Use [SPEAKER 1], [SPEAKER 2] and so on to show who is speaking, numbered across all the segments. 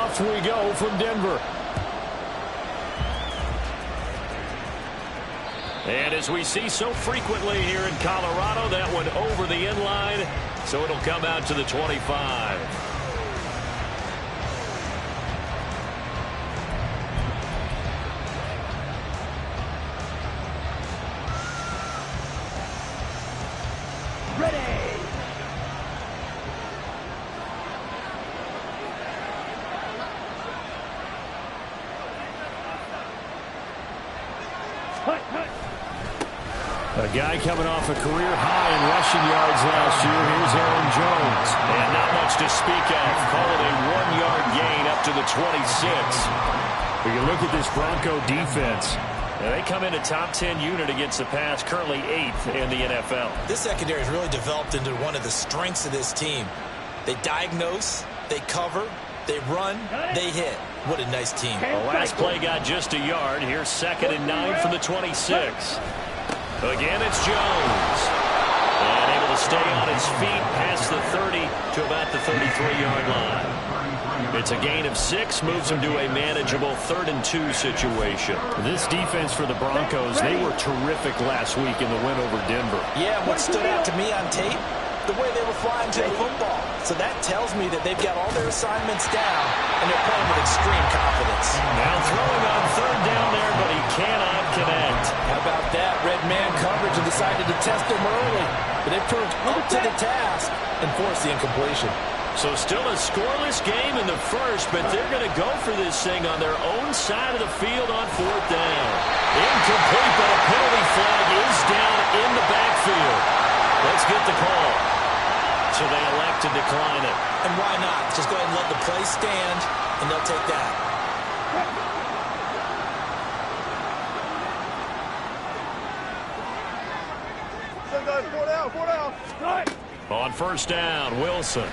[SPEAKER 1] off we go from Denver. And as we see so frequently here in Colorado, that one over the end line, so it'll come out to the 25. A guy coming off a career high in rushing yards last year. Here's Aaron Jones. And not much to speak of. Call it a 1-yard gain up to the 26. When you look at this Bronco defense, they come in a top 10 unit against the pass, currently 8th in the NFL.
[SPEAKER 2] This secondary has really developed into one of the strengths of this team. They diagnose, they cover, they run, they hit. What a nice team.
[SPEAKER 1] The last play got just a yard. Here's 2nd and 9 from the 26. Again, it's Jones. And able to stay on his feet past the 30 to about the 33-yard line. It's a gain of 6, moves him to a manageable 3rd and 2 situation. This defense for the Broncos, they were terrific last week in the win over Denver.
[SPEAKER 2] Yeah, what stood out to me on tape, the way they were flying to the football. So that tells me that they've got all their assignments down, and they're playing with extreme confidence.
[SPEAKER 1] Now throwing on 3rd down there, but he cannot connect.
[SPEAKER 2] How about that? Red man coverage and decided to test him early. But they proved up to the task and forced the incompletion.
[SPEAKER 1] So still a scoreless game in the first, but they're going to go for this thing on their own side of the field on 4th down. Incomplete, but a penalty flag is down in the backfield. Let's get the call. So they elect to decline it.
[SPEAKER 2] And why not? Just go ahead and let the play stand, and they'll take that.
[SPEAKER 1] On 1st down, Wilson.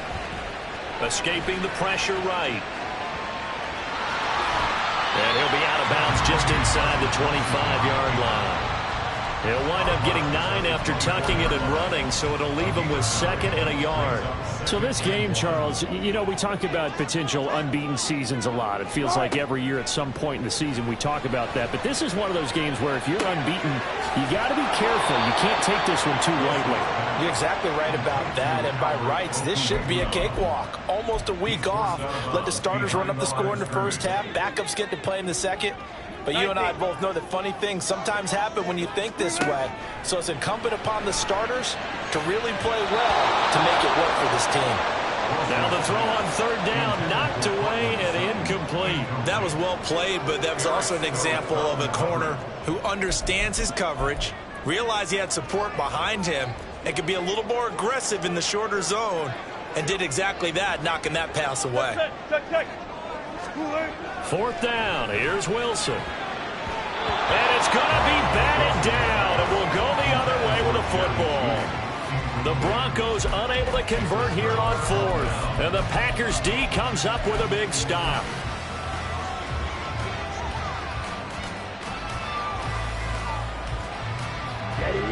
[SPEAKER 1] Escaping the pressure right. And he'll be out of bounds just inside the 25-yard line. He'll wind up getting 9 after tucking it and running, so it'll leave him with 2nd and a yard. So this game, Charles, you know, we talk about potential unbeaten seasons a lot. It feels like every year at some point in the season we talk about that. But this is one of those games where if you're unbeaten, you got to be careful. You can't take this one too lightly.
[SPEAKER 2] You're exactly right about that. And by rights, this should be a cakewalk. Almost a week off. Let the starters run up the score in the first half. Backups get to play in the second. But you and I both know that funny things sometimes happen when you think this way. So it's incumbent upon the starters to really play well to make it work for this team.
[SPEAKER 1] Now the throw on 3rd down, knocked away and incomplete.
[SPEAKER 2] That was well played, but that was also an example of a corner who understands his coverage, realized he had support behind him, and could be a little more aggressive in the shorter zone, and did exactly that, knocking that pass away.
[SPEAKER 1] 4th down, here's Wilson. And it's going to be batted down, and will go the other way with a football. The Broncos unable to convert here on 4th. And the Packers D comes up with a big stop.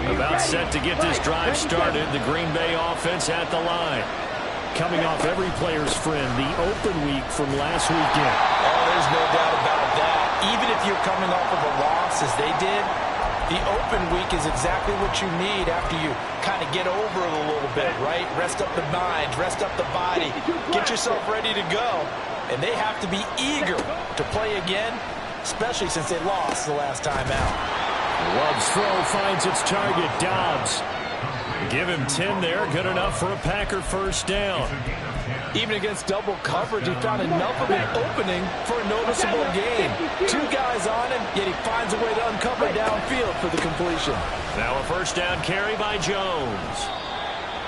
[SPEAKER 1] About set to get this drive started. The Green Bay offense at the line. Coming off every player's friend, the open week from last weekend.
[SPEAKER 2] Oh, there's no doubt about that. Even if you're coming off of a loss, as they did, the open week is exactly what you need after you kind of get over it a little bit, right? Rest up the mind, rest up the body, get yourself ready to go. And they have to be eager to play again, especially since they lost the last time out.
[SPEAKER 1] Love's throw finds its target, Dobbs. Give him 10 there, good enough for a Packer 1st down.
[SPEAKER 2] Even against double coverage, he found enough of an opening for a noticeable gain. 2 guys on him, yet he finds a way to uncover downfield for the completion.
[SPEAKER 1] Now a 1st down carry by Jones.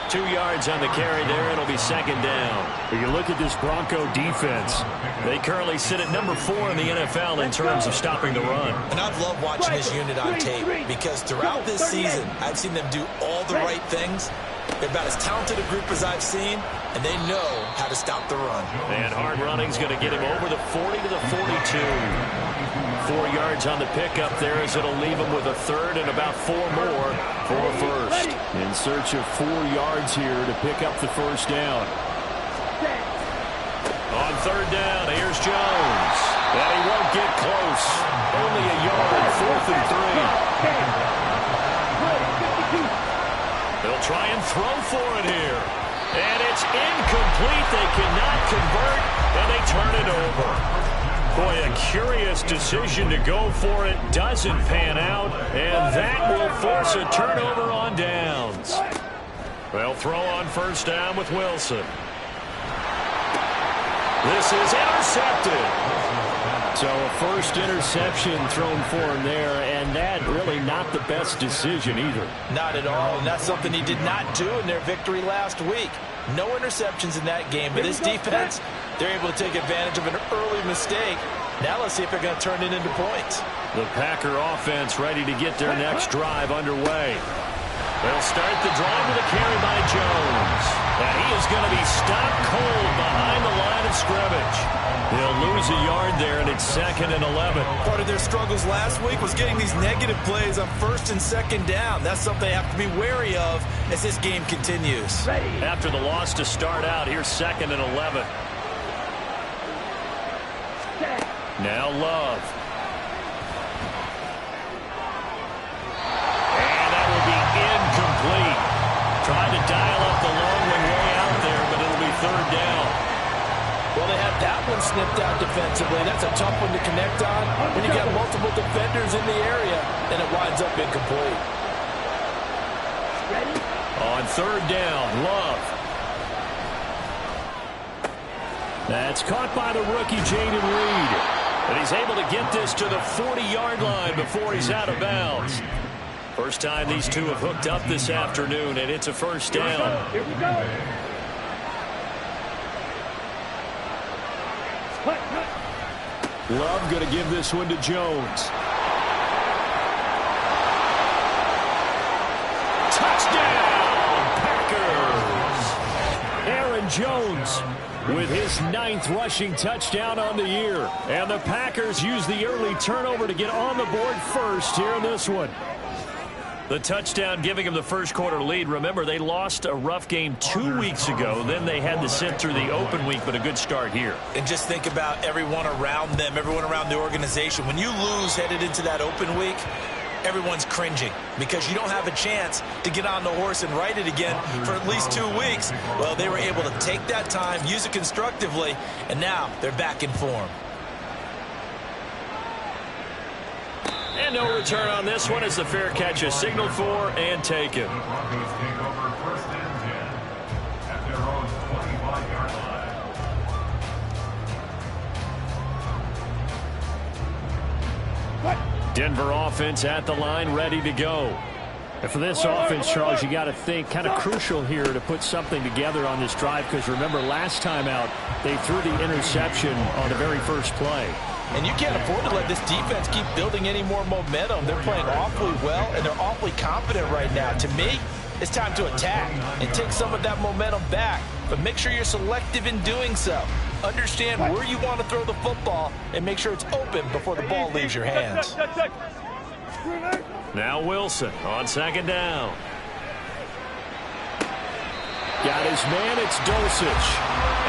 [SPEAKER 1] 2 yards on the carry there. It'll be 2nd down. When you look at this Bronco defense, they currently sit at number 4 in the NFL in terms of stopping the run.
[SPEAKER 2] And I've loved watching this unit on tape because throughout this season, I've seen them do all the right things. They're about as talented a group as I've seen, and they know how to stop the run.
[SPEAKER 1] And hard running's going to get him over the 40 to the 42. 4 yards on the pickup there as it'll leave him with a 3rd and about 4 more for a 1st. In search of 4 yards here to pick up the 1st down. On 3rd down, here's Jones. try and throw for it here. And it's incomplete. They cannot convert, and they turn it over. Boy, a curious decision to go for it. Doesn't pan out, and that will force a turnover on downs. They'll throw on first down with Wilson. This is intercepted. So a first interception thrown for him there, and that really not the best decision either.
[SPEAKER 2] Not at all, and that's something he did not do in their victory last week. No interceptions in that game, but this defense, they're able to take advantage of an early mistake. Now let's see if they're going to turn it into points.
[SPEAKER 1] The Packer offense ready to get their next drive underway. They'll start the drive with a carry by Jones. And he is going to be stopped cold behind the line of scrimmage. He'll lose a yard there, and it's 2nd and 11.
[SPEAKER 2] Part of their struggles last week was getting these negative plays on 1st and 2nd down. That's something they have to be wary of as this game continues.
[SPEAKER 1] After the loss to start out, here's 2nd and 11. Now Love. And that will be incomplete. Trying to dial up the long one way out there, but it'll be 3rd down.
[SPEAKER 2] Well, they have that one snipped out defensively. That's a tough one to connect on when you got multiple defenders in the area, and it winds up incomplete.
[SPEAKER 1] On 3rd down, Love. That's caught by the rookie, Jaden Reed. And he's able to get this to the 40-yard line before he's out of bounds. First time these two have hooked up this afternoon, and it's a first down.
[SPEAKER 3] Here we go.
[SPEAKER 1] Love going to give this one to Jones. Touchdown, Packers! Aaron Jones with his 9th rushing touchdown on the year. And the Packers use the early turnover to get on the board first here in this one. The touchdown giving them the first quarter lead. Remember, they lost a rough game 2 weeks ago. Then they had to sit through the open week, but a good start here.
[SPEAKER 2] And just think about everyone around them, everyone around the organization. When you lose headed into that open week, everyone's cringing because you don't have a chance to get on the horse and ride it again for at least 2 weeks. Well, they were able to take that time, use it constructively, and now they're back in form.
[SPEAKER 1] And no return on this one as the fair catch is signaled for and taken. Denver offense at the line, ready to go. And for this offense, Charles, you got to think kind of crucial here to put something together on this drive, because remember last time out they threw the interception on the very first play.
[SPEAKER 2] And you can't afford to let this defense keep building any more momentum. They're playing awfully well, and they're awfully confident right now. To me, it's time to attack and take some of that momentum back. But make sure you're selective in doing so. Understand where you want to throw the football and make sure it's open before the ball leaves your hands.
[SPEAKER 1] Now Wilson on 2nd down. Got his man, it's Dulcich.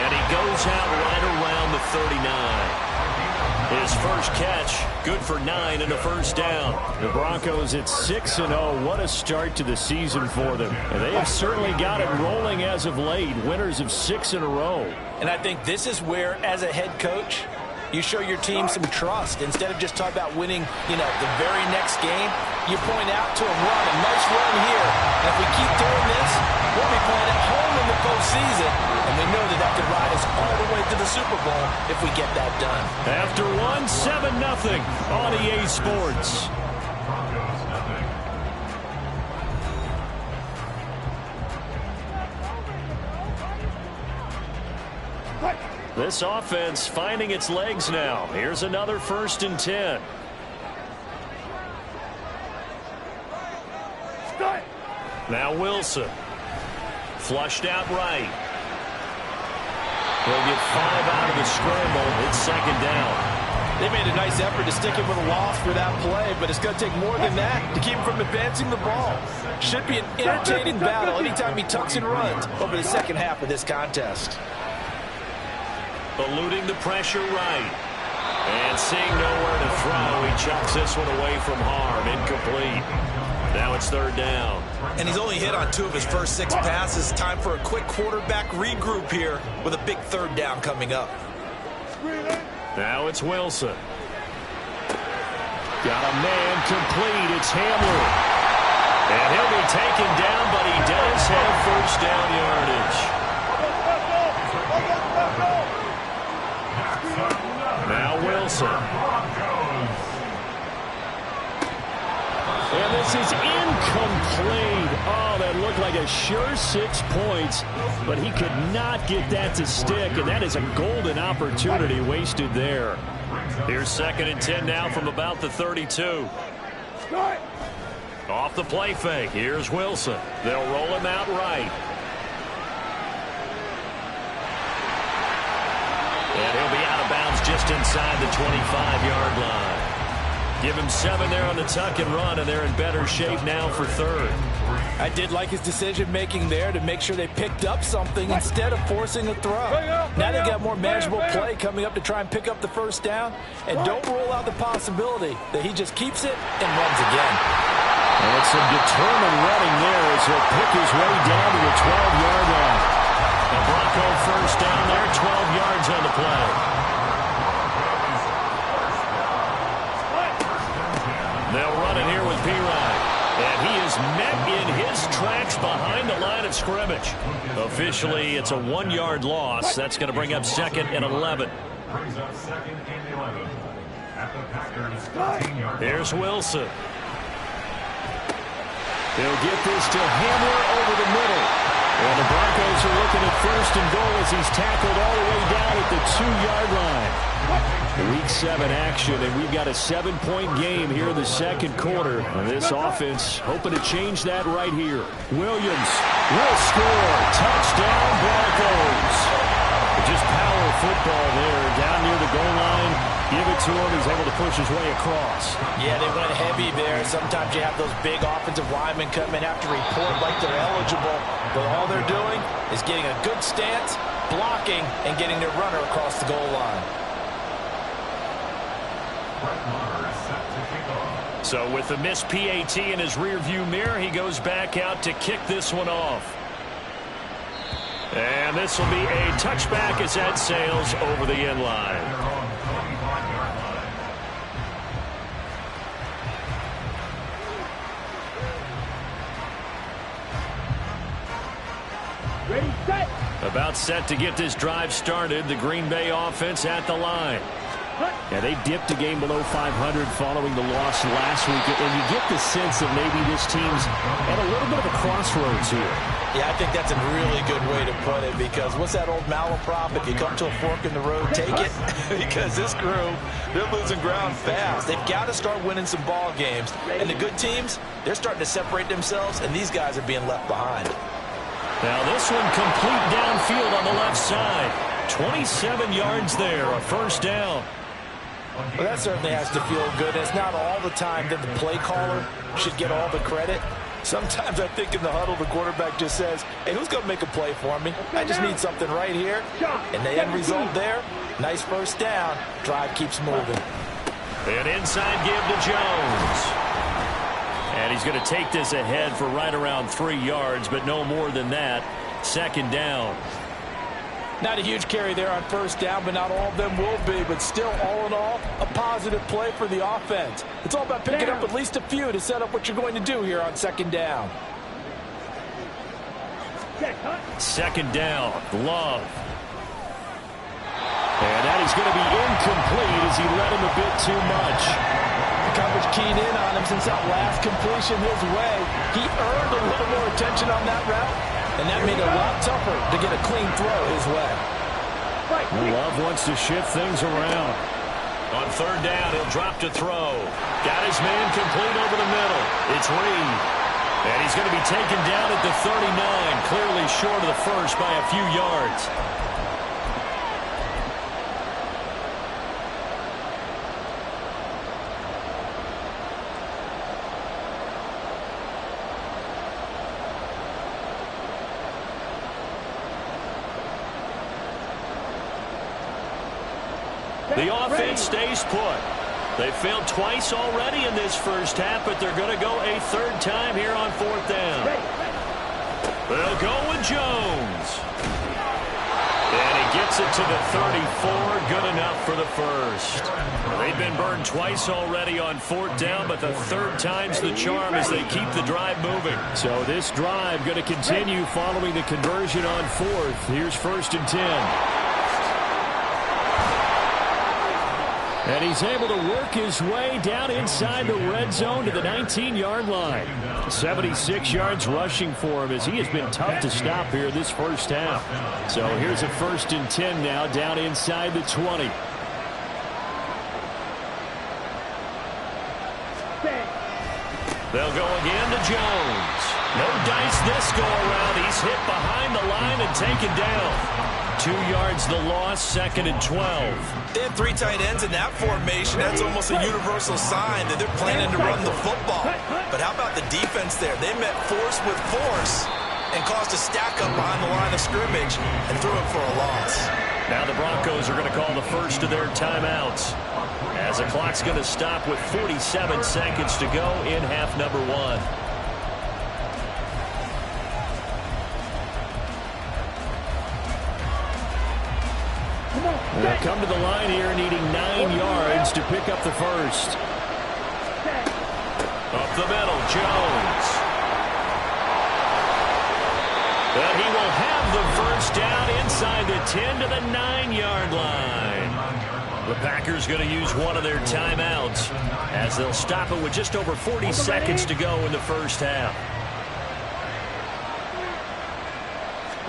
[SPEAKER 1] And he goes out right around the 39. His first catch, good for 9 and a first down. The Broncos at 6-0. What a start to the season for them. And they have certainly got it rolling as of late. Winners of 6 in a row.
[SPEAKER 2] And I think this is where, as a head coach, you show your team some trust. Instead of just talking about winning, the very next game, you point out to them, run a nice run here. And if we keep doing this, we'll be playing at home in the postseason. And we know that could ride us all the way to the Super Bowl if we get that done.
[SPEAKER 1] After 7-0 on EA Sports. This offense finding its legs now. Here's another 1st and 10. Now Wilson. Flushed out right. He'll get 5 out of the scramble. It's 2nd down.
[SPEAKER 2] They made a nice effort to stick him with a loss for that play, but it's going to take more than that to keep him from advancing the ball. Should be an entertaining battle anytime he tucks and runs over the second half of this contest.
[SPEAKER 1] Eluding the pressure right. And seeing nowhere to throw, he chucks this one away from harm. Incomplete. Now it's third down.
[SPEAKER 2] And he's only hit on 2 of his first 6 passes. Time for a quick quarterback regroup here with a big third down coming up.
[SPEAKER 1] Now it's Wilson. Got a man complete. It's Hamler. And he'll be taken down, but he does have first down yardage. Now Wilson. And this is incomplete. Oh, that looked like a sure 6 points, but he could not get that to stick, and that is a golden opportunity wasted there. Here's 2nd and 10 now from about the 32. Off the play fake. Here's Wilson. They'll roll him out right. And he'll be out of bounds just inside the 25-yard line. Give him 7 there on the tuck and run, and they're in better shape now for third.
[SPEAKER 2] I did like his decision-making there to make sure they picked up something instead of forcing a throw. Now they got more manageable play coming up to try and pick up the first down, and don't rule out the possibility that he just keeps it and runs again.
[SPEAKER 1] And some determined running there as he'll pick his way down to the 12-yard line. The Bronco first down there, 12 yards on the play. They'll run it here with P-Ryan. And he is met in his tracks behind the line of scrimmage. Officially, it's a 1-yard loss. That's going to bring up 2nd and 11. Here's Wilson. He'll get this to Hamler over the middle. And the Broncos are looking at 1st and goal as he's tackled all the way down at the 2-yard line. Week 7 action, and we've got a 7-point game here in the 2nd quarter. And this offense hoping to change that right here. Williams will score. Touchdown, Broncos. Just power football there, down near the goal line. Give it to him. He's able to push his way across.
[SPEAKER 2] Yeah, they went heavy there. Sometimes you have those big offensive linemen come in, have to report like they're eligible. But all they're doing is getting a good stance, blocking, and getting their runner across the goal line.
[SPEAKER 1] So with the missed PAT in his rearview mirror, he goes back out to kick this one off. And this will be a touchback as that sails over the end line.
[SPEAKER 3] Ready, set.
[SPEAKER 1] About set to get this drive started. The Green Bay offense at the line. Yeah, they dipped a game below 500 following the loss last week. And you get the sense that maybe this team's at a little bit of a crossroads here.
[SPEAKER 2] Yeah, I think that's a really good way to put it, because what's that old malaprop? If you come to a fork in the road, take it. Because this crew, they're losing ground fast. They've got to start winning some ball games. And the good teams, they're starting to separate themselves, and these guys are being left behind.
[SPEAKER 1] Now this one complete downfield on the left side. 27 yards there, a first down.
[SPEAKER 2] Well, that certainly has to feel good. It's not all the time that the play caller should get all the credit. Sometimes I think in the huddle, the quarterback just says, hey, who's going to make a play for me? I just need something right here. And the end result there, nice first down. Drive keeps moving.
[SPEAKER 1] An inside give to Jones. And he's going to take this ahead for right around 3 yards, but no more than that. Second down.
[SPEAKER 2] Not a huge carry there on first down, but not all of them will be. But still, all in all, a positive play for the offense. It's all about picking up at least a few to set up what you're going to do here on second down.
[SPEAKER 1] Second down, Love. And that is going to be incomplete as he let him a bit too much.
[SPEAKER 2] The coverage keyed in on him since that last completion his way. He earned a little more attention on that route, and that made it a lot tougher to get a clean throw his way.
[SPEAKER 1] Love wants to shift things around. On third down, he'll drop to throw. Got his man complete over the middle. It's Reed. And he's going to be taken down at the 39, clearly short of the first by a few yards. The offense stays put. They failed twice already in this first half, but they're going to go a third time here on fourth down. They'll go with Jones. And he gets it to the 34. Good enough for the first. They've been burned twice already on fourth down, but the third time's the charm as they keep the drive moving. So this drive going to continue following the conversion on fourth. Here's 1st and 10. And he's able to work his way down inside the red zone to the 19-yard line. 76 yards rushing for him as he has been tough to stop here this first half. So here's a 1st and 10 now down inside the 20. They'll go again to Jones. No dice this go around. He's hit behind the line and taken down. 2 yards the loss, 2nd and 12.
[SPEAKER 2] They had 3 tight ends in that formation. That's almost a universal sign that they're planning to run the football. But how about the defense there? They met force with force and caused a stack up behind the line of scrimmage and threw it for a loss.
[SPEAKER 1] Now the Broncos are going to call the first of their timeouts as the clock's going to stop with 47 seconds to go in half number 1. They'll come to the line here needing 9 yards to pick up the first. Up the middle, Jones. But he will have the first down inside the 10 to the 9-yard line. The Packers going to use one of their timeouts as they'll stop it with just over 40 seconds to go in the first half.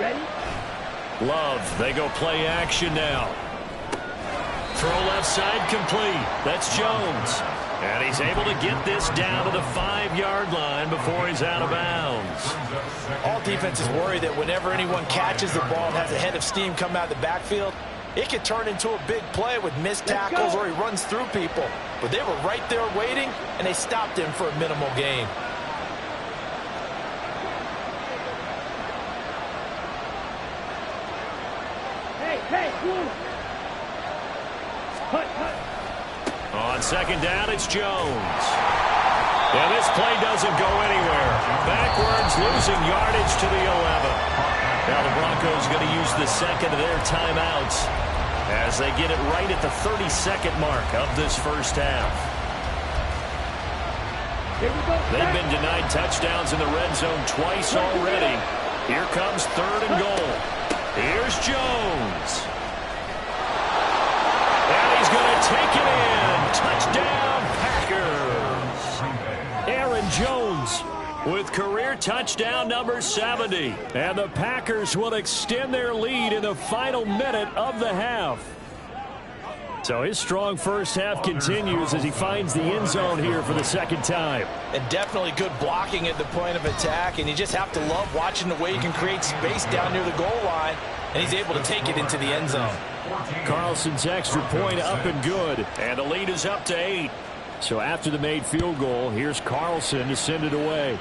[SPEAKER 3] Ready?
[SPEAKER 1] Love, they go play action now. Throw left side complete. That's Jones. And he's able to get this down to the 5-yard line before he's out of bounds.
[SPEAKER 2] All defenses worry that whenever anyone catches the ball and has a head of steam come out of the backfield, it could turn into a big play with missed tackles or he runs through people. But they were right there waiting, and they stopped him for a minimal gain.
[SPEAKER 3] Hey, move.
[SPEAKER 1] On second down, it's Jones. And this play doesn't go anywhere. Backwards, losing yardage to the 11. Now the Broncos are going to use the second of their timeouts as they get it right at the 30-second mark of this first half. They've been denied touchdowns in the red zone twice already. Here comes 3rd and goal. Here's Jones. And he's going to take it in. Touchdown, Packers. Aaron Jones with career touchdown number 70. And the Packers will extend their lead in the final minute of the half. So his strong first half continues as he finds the end zone here for the second time.
[SPEAKER 2] And definitely good blocking at the point of attack, and you just have to love watching the way he can create space down near the goal line, and he's able to take it into the end zone.
[SPEAKER 1] Carlson's extra point up and good, and the lead is up to 8. So after the made field goal, here's Carlson to send it away.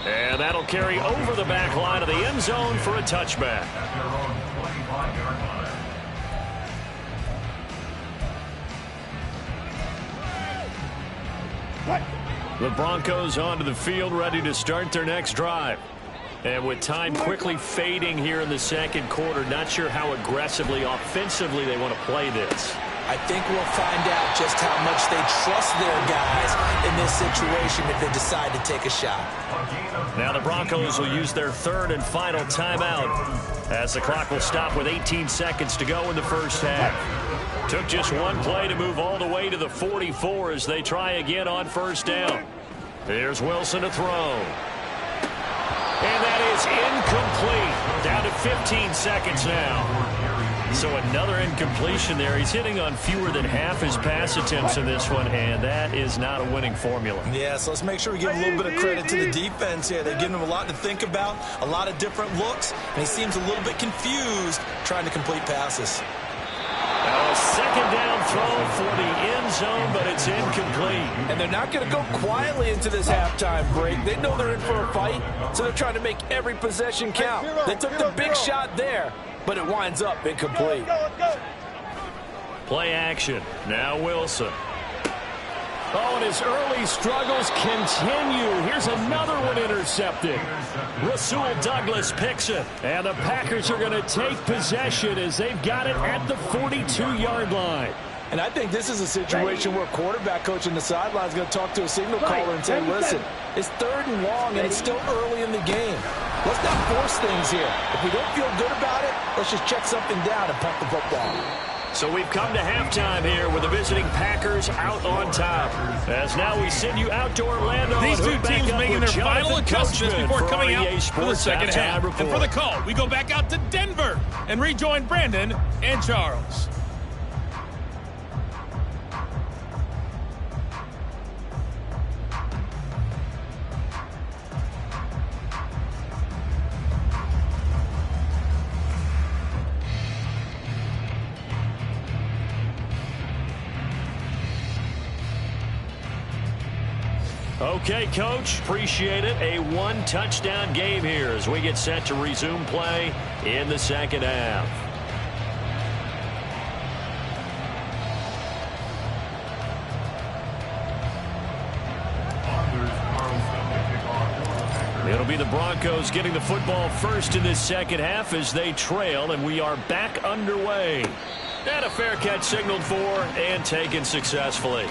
[SPEAKER 1] And that'll carry over the back line of the end zone for a touchback. The Broncos onto the field, ready to start their next drive. And with time quickly fading here in the second quarter, not sure how aggressively, offensively they want to play this.
[SPEAKER 2] I think we'll find out just how much they trust their guys in this situation if they decide to take a shot.
[SPEAKER 1] Now the Broncos will use their 3rd and final timeout as the clock will stop with 18 seconds to go in the first half. Took just one play to move all the way to the 44 as they try again on first down. Here's Wilson to throw. And that is incomplete. Down to 15 seconds now. So another incompletion there. He's hitting on fewer than half his pass attempts in this one, and that is not a winning formula.
[SPEAKER 2] Yeah, so let's make sure we give a little bit of credit to the defense here. They're giving him a lot to think about, a lot of different looks, and he seems a little bit confused trying to complete passes.
[SPEAKER 1] A second down throw for the end zone, but it's incomplete.
[SPEAKER 2] And they're not going to go quietly into this halftime break. They know they're in for a fight, so they're trying to make every possession count. They took the big shot there, but it winds up incomplete.
[SPEAKER 1] Play action. Now Wilson. Oh, and his early struggles continue. Here's another one intercepted. Rasul Douglas picks it. And the Packers are going to take possession as they've got it at the 42-yard line.
[SPEAKER 2] And I think this is a situation where quarterback coach in the sideline is going to talk to a signal caller and say, listen, it's 3rd and long, and it's still early in the game. Let's not force things here. If we don't feel good about it, let's just check something down and punt the football.
[SPEAKER 1] So we've come to halftime here with the visiting Packers out on top. As now we send you out to Orlando.
[SPEAKER 4] These two teams making their final adjustments before coming out for the second half.
[SPEAKER 1] Report.
[SPEAKER 4] And for the call, we go back out to Denver and rejoin Brandon and Charles.
[SPEAKER 1] Okay, Coach, appreciate it. A one-touchdown game here as we get set to resume play in the second half. It'll be the Broncos getting the football first in this second half as they trail, and we are back underway. And a fair catch signaled for and taken successfully.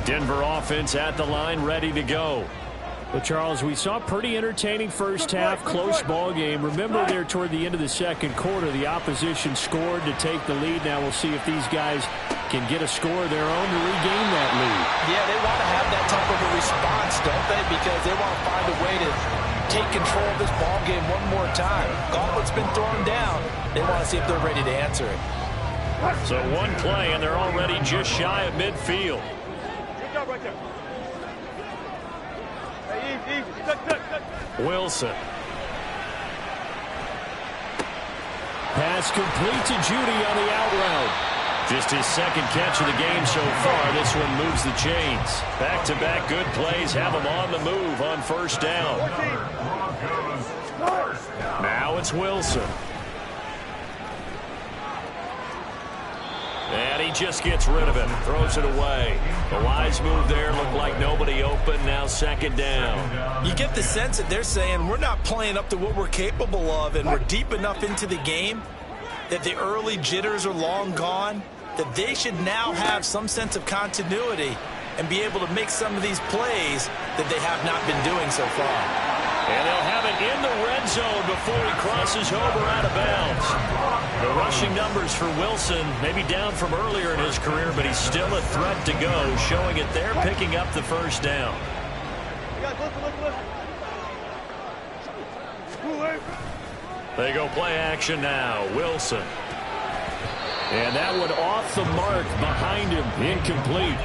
[SPEAKER 1] Denver offense at the line, ready to go.
[SPEAKER 5] Well, Charles, we saw a pretty entertaining first half, close ball game. Remember there toward the end of the second quarter, the opposition scored to take the lead. Now we'll see if these guys can get a score of their own to regain that lead.
[SPEAKER 2] Yeah, they want to have that type of a response, don't they? Because they want to find a way to take control of this ball game one more time. Gauntlet's been thrown down. They want to see if they're ready to answer it.
[SPEAKER 1] So one play, and they're already just shy of midfield.
[SPEAKER 3] Right there. Hey, easy.
[SPEAKER 1] Wilson.
[SPEAKER 5] Pass complete to Judy on the out route.
[SPEAKER 1] Just his second catch of the game so far. This one moves the chains. Back-to-back good plays have him on the move on first down. Now it's Wilson. And he just gets rid of it. Throws it away. The wise move there. Looked like nobody open. Now second down.
[SPEAKER 2] You get the sense that they're saying we're not playing up to what we're capable of, and we're deep enough into the game that the early jitters are long gone, that they should now have some sense of continuity and be able to make some of these plays that they have not been doing so far.
[SPEAKER 1] And they'll have it in the red zone before he crosses over out of bounds. The rushing numbers for Wilson maybe down from earlier in his career, but he's still a threat to go, showing it there, picking up the first down. They go play action now. Wilson.
[SPEAKER 5] And that one off the mark behind him. Incomplete.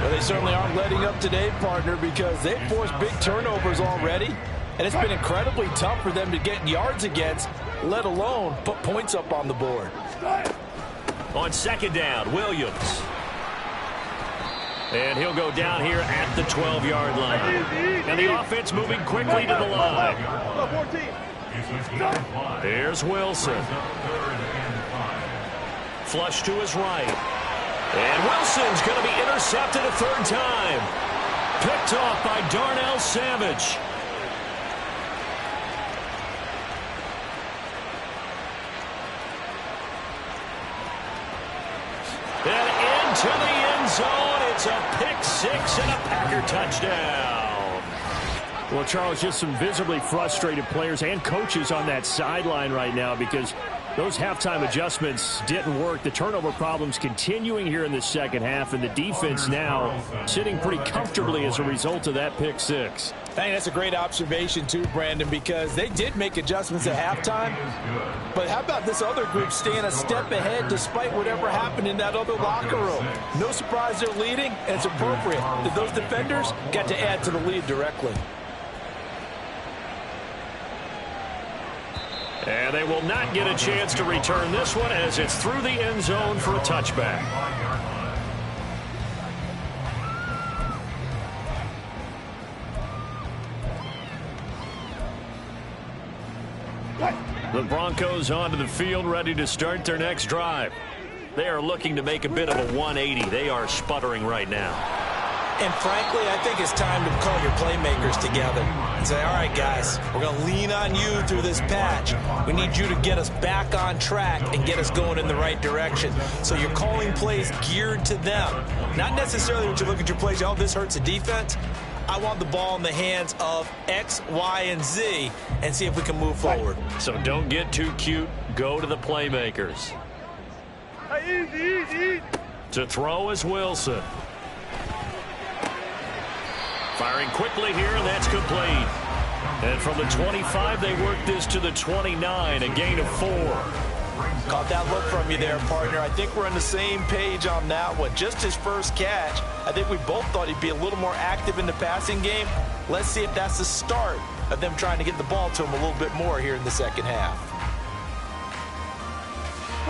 [SPEAKER 2] Well, they certainly aren't letting up today, partner, because they've forced big turnovers already. And it's been incredibly tough for them to get yards against, let alone put points up on the board.
[SPEAKER 1] On second down, Williams. And he'll go down here at the 12-yard line. And the offense moving quickly to the line. Here's Wilson. Flush to his right. And Wilson's going to be intercepted a third time. Picked off by Darnell Savage. And into the end zone. It's a pick six and a Packer touchdown.
[SPEAKER 5] Well, Charles, just some visibly frustrated players and coaches on that sideline right now because those halftime adjustments didn't work. The turnover problems continuing here in the second half, and the defense now sitting pretty comfortably as a result of that pick six.
[SPEAKER 2] I think that's a great observation too, Brandon, because they did make adjustments at halftime. But how about this other group staying a step ahead despite whatever happened in that other locker room? No surprise they're leading, and it's appropriate that those defenders got to add to the lead directly.
[SPEAKER 1] And they will not get a chance to return this one as it's through the end zone for a touchback. The Broncos onto the field, ready to start their next drive. They are looking to make a bit of a 180. They are sputtering right now.
[SPEAKER 2] And frankly, I think it's time to call your playmakers together and say, all right, guys, we're going to lean on you through this patch. We need you to get us back on track and get us going in the right direction. So you're calling plays geared to them. Not necessarily when you look at your plays, oh, this hurts the defense. I want the ball in the hands of X, Y, and Z and see if we can move forward.
[SPEAKER 1] So don't get too cute. Go to the playmakers.
[SPEAKER 3] Hey, easy.
[SPEAKER 1] To throw is Wilson. Firing quickly here, and that's complete. And from the 25, they work this to the 29, a gain of 4.
[SPEAKER 2] Caught that look from you there, partner. I think we're on the same page on that one. Just his first catch. I think we both thought he'd be a little more active in the passing game. Let's see if that's the start of them trying to get the ball to him a little bit more here in the second half.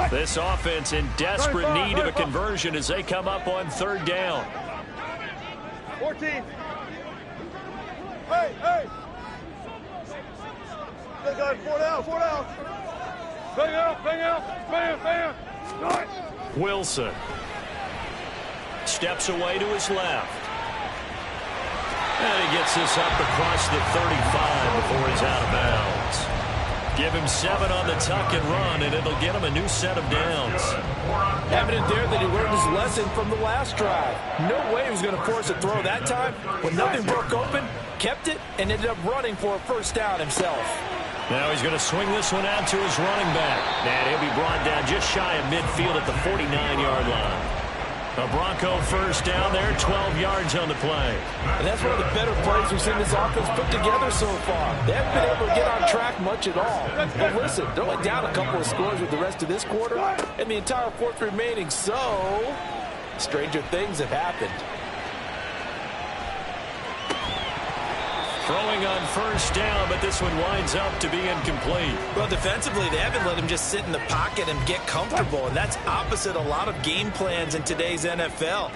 [SPEAKER 1] This offense in desperate need of a conversion as they come up on third down.
[SPEAKER 3] 14. Hey. They got 4 down. Bang out. Nice.
[SPEAKER 1] Wilson steps away to his left. And he gets this up across the 35 before he's out of bounds. Give him 7 on the tuck and run, and it'll get him a new set of downs.
[SPEAKER 2] Evident there that he learned his lesson from the last drive. No way he was going to force a throw that time. When nothing broke open, kept it, and ended up running for a first down himself.
[SPEAKER 1] Now he's going to swing this one out to his running back. And he'll be brought down just shy of midfield at the 49-yard line. A Bronco first down there, 12 yards on the play.
[SPEAKER 2] And that's one of the better plays we've seen this offense put together so far. They haven't been able to get on track much at all. But listen, they're only down a couple of scores with the rest of this quarter and the entire fourth remaining. So, stranger things have happened.
[SPEAKER 1] Throwing on first down, but this one winds up to be incomplete.
[SPEAKER 2] Well, defensively, they haven't let him just sit in the pocket and get comfortable, and that's opposite a lot of game plans in today's NFL.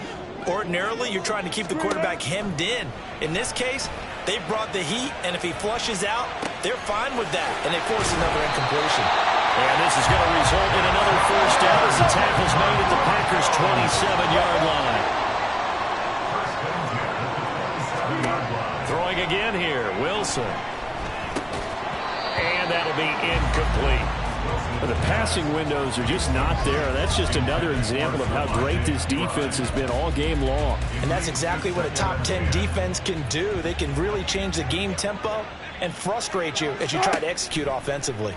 [SPEAKER 2] Ordinarily, you're trying to keep the quarterback hemmed in. In this case, they brought the heat, and if he flushes out, they're fine with that, and they force another incompletion.
[SPEAKER 1] And this is going to result in another first down as the tackle's made at the Packers' 27-yard line. Throwing again here, Wilson. And that'll be incomplete. The passing windows are just not there. That's just another example of how great this defense has been all game long.
[SPEAKER 2] And that's exactly what a top 10 defense can do. They can really change the game tempo and frustrate you as you try to execute offensively.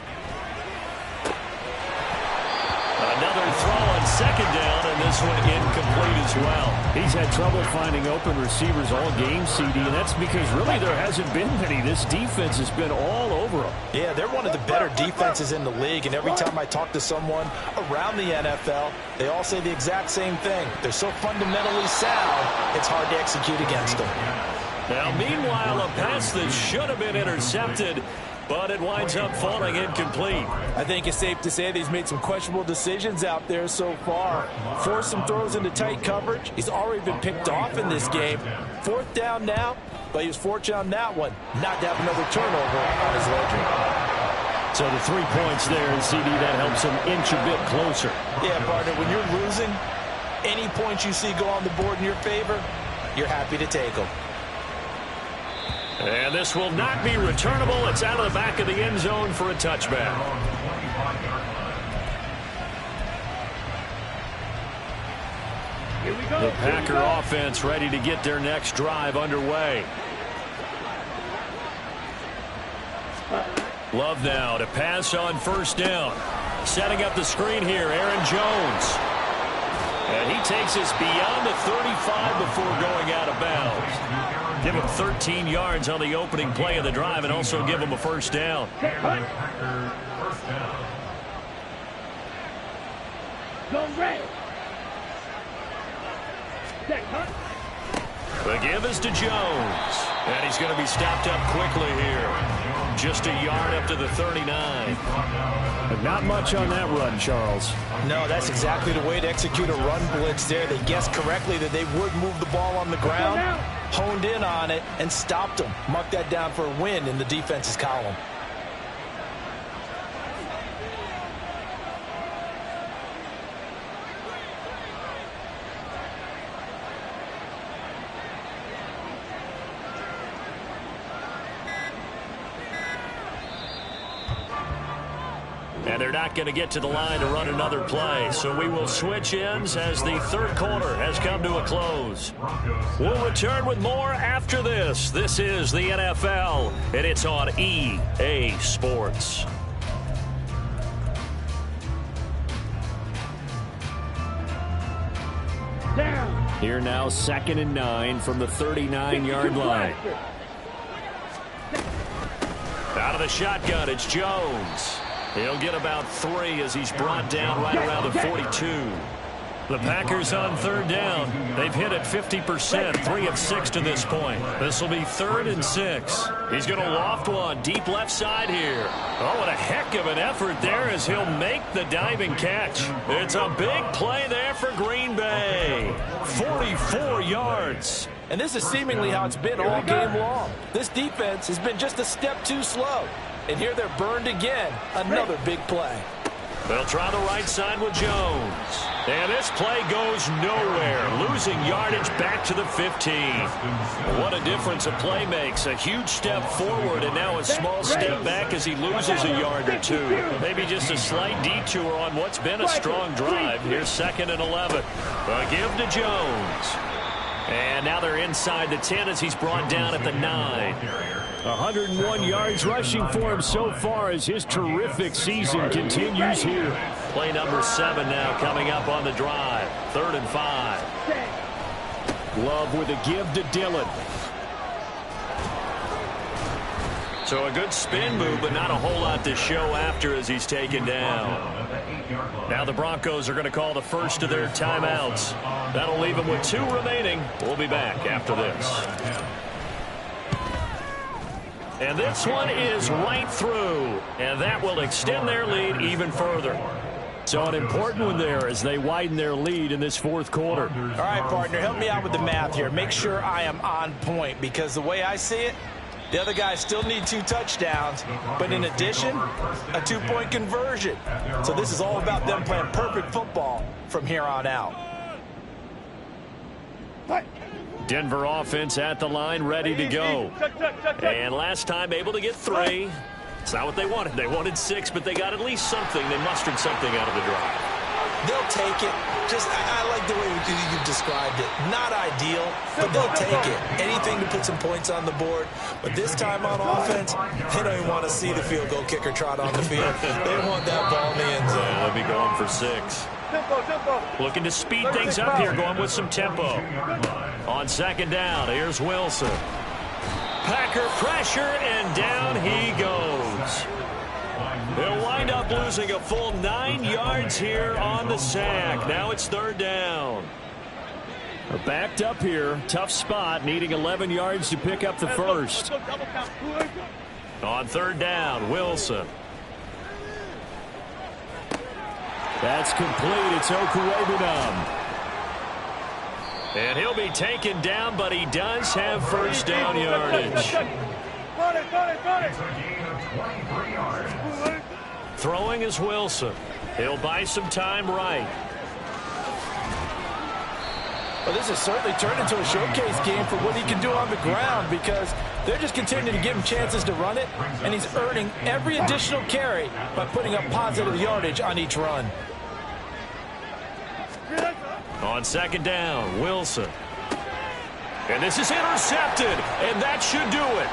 [SPEAKER 1] Another throw on second down, and this one incomplete as well.
[SPEAKER 5] He's had trouble finding open receivers all game, CD, and that's because really there hasn't been many. This defense has been all over them.
[SPEAKER 2] Yeah, they're one of the better defenses in the league, and every time I talk to someone around the NFL, they all say the exact same thing. They're so fundamentally sound, it's hard to execute against them.
[SPEAKER 1] Now, meanwhile, a pass that should have been intercepted, but it winds up falling incomplete.
[SPEAKER 2] I think it's safe to say that he's made some questionable decisions out there so far. Forced some throws into tight coverage. He's already been picked off in this game. Fourth down now, but he was fortunate on that one not to have another turnover on his ledger.
[SPEAKER 1] So the 3 points there, and CD, that helps him inch a bit closer.
[SPEAKER 2] Yeah, partner, when you're losing, any points you see go on the board in your favor, you're happy to take them.
[SPEAKER 1] And this will not be returnable. It's out of the back of the end zone for a touchback. The Packer offense ready to get their next drive underway. Love now to pass on first down. Setting up the screen here, Aaron Jones. And he takes us beyond the 35 before going out of bounds. Give him 13 yards on the opening play of the drive and also give him a first down. The give is to Jones. And he's going to be stopped up quickly here. Just a yard up to the 39.
[SPEAKER 5] But not much on that run, Charles.
[SPEAKER 2] No, that's exactly the way to execute a run blitz there. They guessed correctly that they would move the ball on the ground, honed in on it, and stopped them. Mark that down for a win in the defense's column.
[SPEAKER 1] And they're not going to get to the line to run another play. So we will switch ends as the third quarter has come to a close. We'll return with more after this. This is the NFL, and it's on EA Sports.
[SPEAKER 5] Here now, 2nd and 9 from the 39-yard line.
[SPEAKER 1] Out of the shotgun, it's Jones. He'll get about 3 as he's brought down right around the 42. The Packers on 3rd down. They've hit it 50%, 3 of 6 to this point. This will be 3rd and 6. He's going to loft one deep left side here. Oh, what a heck of an effort there as he'll make the diving catch. It's a big play there for Green Bay. 44 yards.
[SPEAKER 2] And this is seemingly how it's been all game long. This defense has been just a step too slow. And here they're burned again. Another big play.
[SPEAKER 1] They'll try the right side with Jones. And this play goes nowhere. Losing yardage back to the 15. What a difference a play makes. A huge step forward and now a small step back as he loses a yard or 2. Maybe just a slight detour on what's been a strong drive. Here's 2nd and 11. A give to Jones. And now they're inside the 10 as he's brought down at the 9.
[SPEAKER 5] 101 yards rushing for him so far as his terrific season continues here.
[SPEAKER 1] Play number 7 now coming up on the drive. 3rd and 5.
[SPEAKER 5] Love with a give to Dillon.
[SPEAKER 1] So a good spin move, but not a whole lot to show after as he's taken down. Now the Broncos are going to call the first of their timeouts. That'll leave them with 2 remaining. We'll be back after this. And this one is right through. And that will extend their lead even further.
[SPEAKER 5] So an important one there as they widen their lead in this 4th quarter.
[SPEAKER 2] All right, partner, help me out with the math here. Make sure I am on point because the way I see it, the other guys still need 2 touchdowns, but in addition, a 2-point conversion. So this is all about them playing perfect football from here on out.
[SPEAKER 1] Denver offense at the line, ready to go. And last time able to get 3. It's not what they wanted. They wanted 6, but they got at least something. They mustered something out of the drive.
[SPEAKER 2] They'll take it. I like the way you described it. Not ideal, but they'll take it. Anything to put some points on the board. But this time on offense, they don't even want to see the field goal kicker trot on the field. They want that ball in the end zone.
[SPEAKER 1] Yeah, they'll be going for 6. Looking to speed things up here, going with some tempo. On 2nd down, here's Wilson. Packer pressure, and down he goes. They'll wind up losing a full 9 yards here on the sack. Now it's 3rd down.
[SPEAKER 5] They're backed up here. Tough spot, needing 11 yards to pick up the first.
[SPEAKER 1] On 3rd down, Wilson.
[SPEAKER 5] That's complete. It's Okuwebunam.
[SPEAKER 1] And he'll be taken down, but he does have first down yardage. Throwing is Wilson. He'll buy some time right.
[SPEAKER 2] Well, this has certainly turned into a showcase game for what he can do on the ground because they're just continuing to give him chances to run it, and he's earning every additional carry by putting up positive yardage on each run.
[SPEAKER 1] On 2nd down, Wilson. And this is intercepted, and that should do it.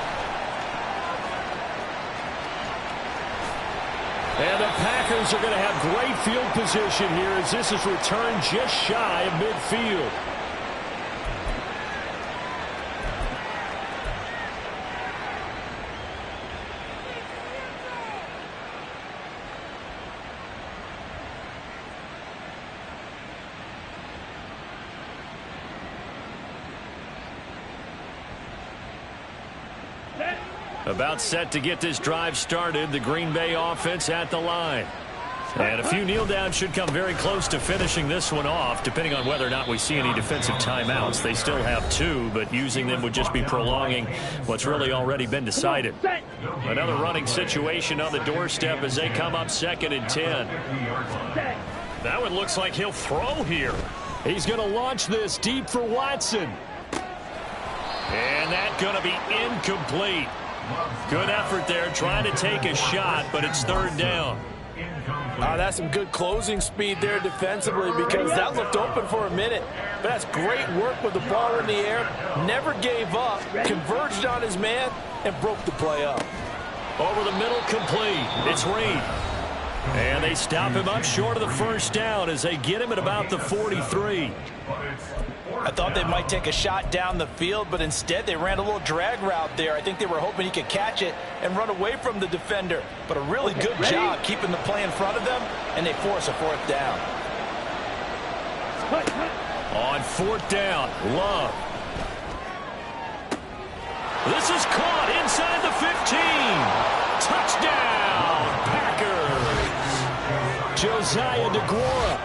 [SPEAKER 5] And the Packers are going to have great field position here as this is returned just shy of midfield.
[SPEAKER 1] About set to get this drive started. The Green Bay offense at the line. And a few kneel downs should come very close to finishing this one off, depending on whether or not we see any defensive timeouts. They still have 2, but using them would just be prolonging what's really already been decided. Another running situation on the doorstep as they come up 2nd and 10. That one looks like he'll throw here.
[SPEAKER 5] He's going to launch this deep for Watson.
[SPEAKER 1] And that's going to be incomplete. Good effort there trying to take a shot, but it's 3rd down.
[SPEAKER 2] That's some good closing speed there defensively, because that looked open for a minute. But that's great work with the ball in the air. Never gave up, converged on his man, and broke the play up.
[SPEAKER 1] Over the middle, complete. It's Reed. And they stop him up short of the first down as they get him at about the 43.
[SPEAKER 2] I thought they might take a shot down the field, but instead they ran a little drag route there. I think they were hoping he could catch it and run away from the defender. But a really good job keeping the play in front of them, and they force a fourth down.
[SPEAKER 1] On fourth down, Love. This is caught inside the 15. Touchdown, Packers. Josiah DeGuara,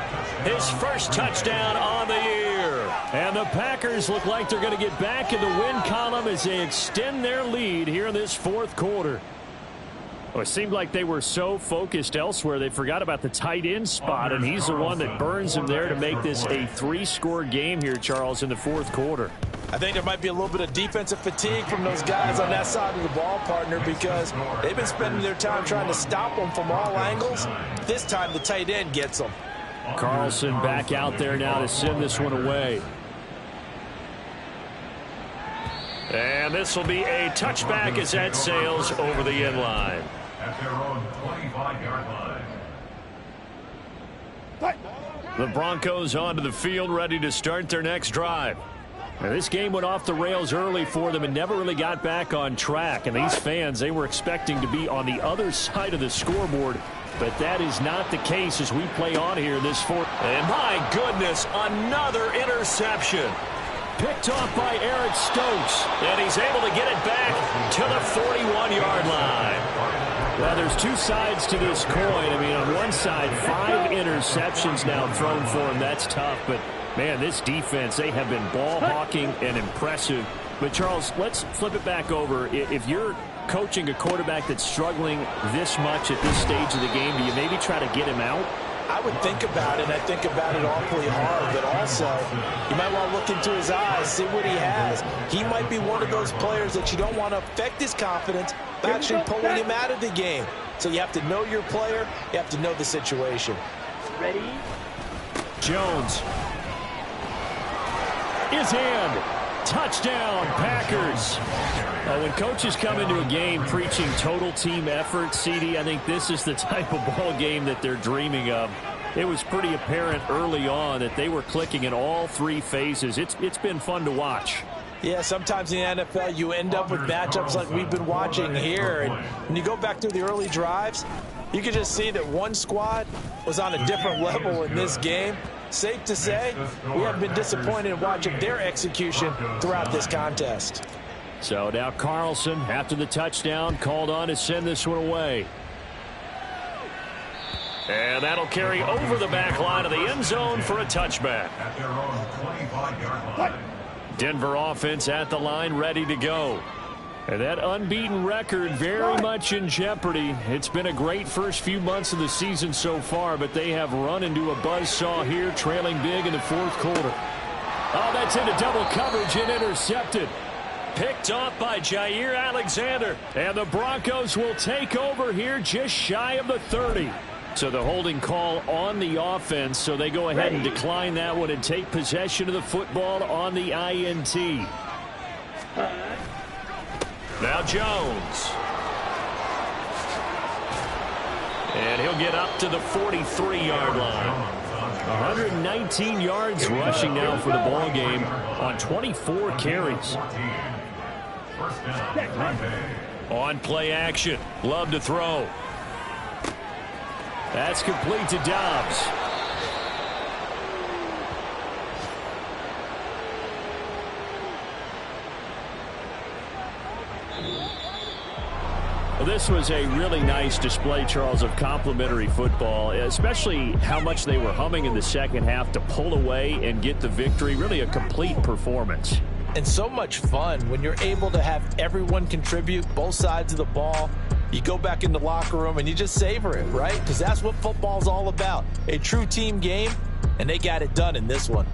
[SPEAKER 1] his first touchdown on the year. And the Packers look like they're going to get back in the win column as they extend their lead here in this fourth quarter. Well, it seemed like they were so focused elsewhere they forgot about the tight end spot, and he's the one that burns him there to make this a 3-score game here, Charles, in the fourth quarter.
[SPEAKER 2] I think there might be a little bit of defensive fatigue from those guys on that side of the ball, partner, because they've been spending their time trying to stop them from all angles. This time the tight end gets them.
[SPEAKER 5] Carlson back out there now to send this one away.
[SPEAKER 1] And this will be a touchback as that sails over the end line.
[SPEAKER 6] At their own 25-yard line.
[SPEAKER 1] The Broncos onto the field, ready to start their next drive. Now, this game went off the rails early for them and never really got back on track. And these fans, they were expecting to be on the other side of the scoreboard. But that is not the case as we play on here this fourth. And my goodness, another interception. Picked off by Eric Stokes. And he's able to get it back to the 41-yard line.
[SPEAKER 5] Well, there's two sides to this coin. I mean, on one side, 5 interceptions now thrown for him. That's tough. But, man, this defense, they have been ball hawking and impressive. But, Charles, let's flip it back over. If you're coaching a quarterback that's struggling this much at this stage of the game, do you maybe try to get him out?
[SPEAKER 2] I would think about it, and I think about it awfully hard, but also you might want to look into his eyes, see what he has. He might be one of those players that you don't want to affect his confidence by actually pulling him out of the game. So you have to know your player, you have to know the situation.
[SPEAKER 7] Ready?
[SPEAKER 5] Jones is in. Touchdown, Packers. When coaches come into a game preaching total team effort, CD, I think this is the type of ball game that they're dreaming of. It was pretty apparent early on that they were clicking in all 3 phases. It's been fun to watch.
[SPEAKER 2] Yeah, sometimes in the NFL you end up with matchups like we've been watching here. And when you go back through the early drives, you can just see that one squad was on a different level in this game. Safe to say, we haven't been disappointed in watching their execution throughout this contest.
[SPEAKER 5] So now Carlson, after the touchdown, called on to send this one away.
[SPEAKER 1] And that'll carry over the back line of the end zone for a touchback.
[SPEAKER 6] At their own 25-yard line.
[SPEAKER 1] Denver offense at the line, ready to go.
[SPEAKER 5] And that unbeaten record very much in jeopardy. It's been a great first few months of the season so far, but they have run into a buzzsaw here, trailing big in the fourth quarter. Oh, that's into double coverage and intercepted.
[SPEAKER 1] Picked off by Jair Alexander.
[SPEAKER 5] And the Broncos will take over here just shy of the 30. So the holding call on the offense, so they go ahead and decline that one and take possession of the football on the INT.
[SPEAKER 1] Now Jones. And he'll get up to the 43-yard line.
[SPEAKER 5] 119 yards rushing now for the ball game on 24 carries.
[SPEAKER 1] On play action. Love to throw.
[SPEAKER 5] That's complete to Dobbs. Well, this was a really nice display, Charles, of complimentary football, especially how much they were humming in the second half to pull away and get the victory. Really a complete performance.
[SPEAKER 2] And so much fun when you're able to have everyone contribute, both sides of the ball. You go back in the locker room and you just savor it, right? Because that's what football's all about. A true team game, and they got it done in this one.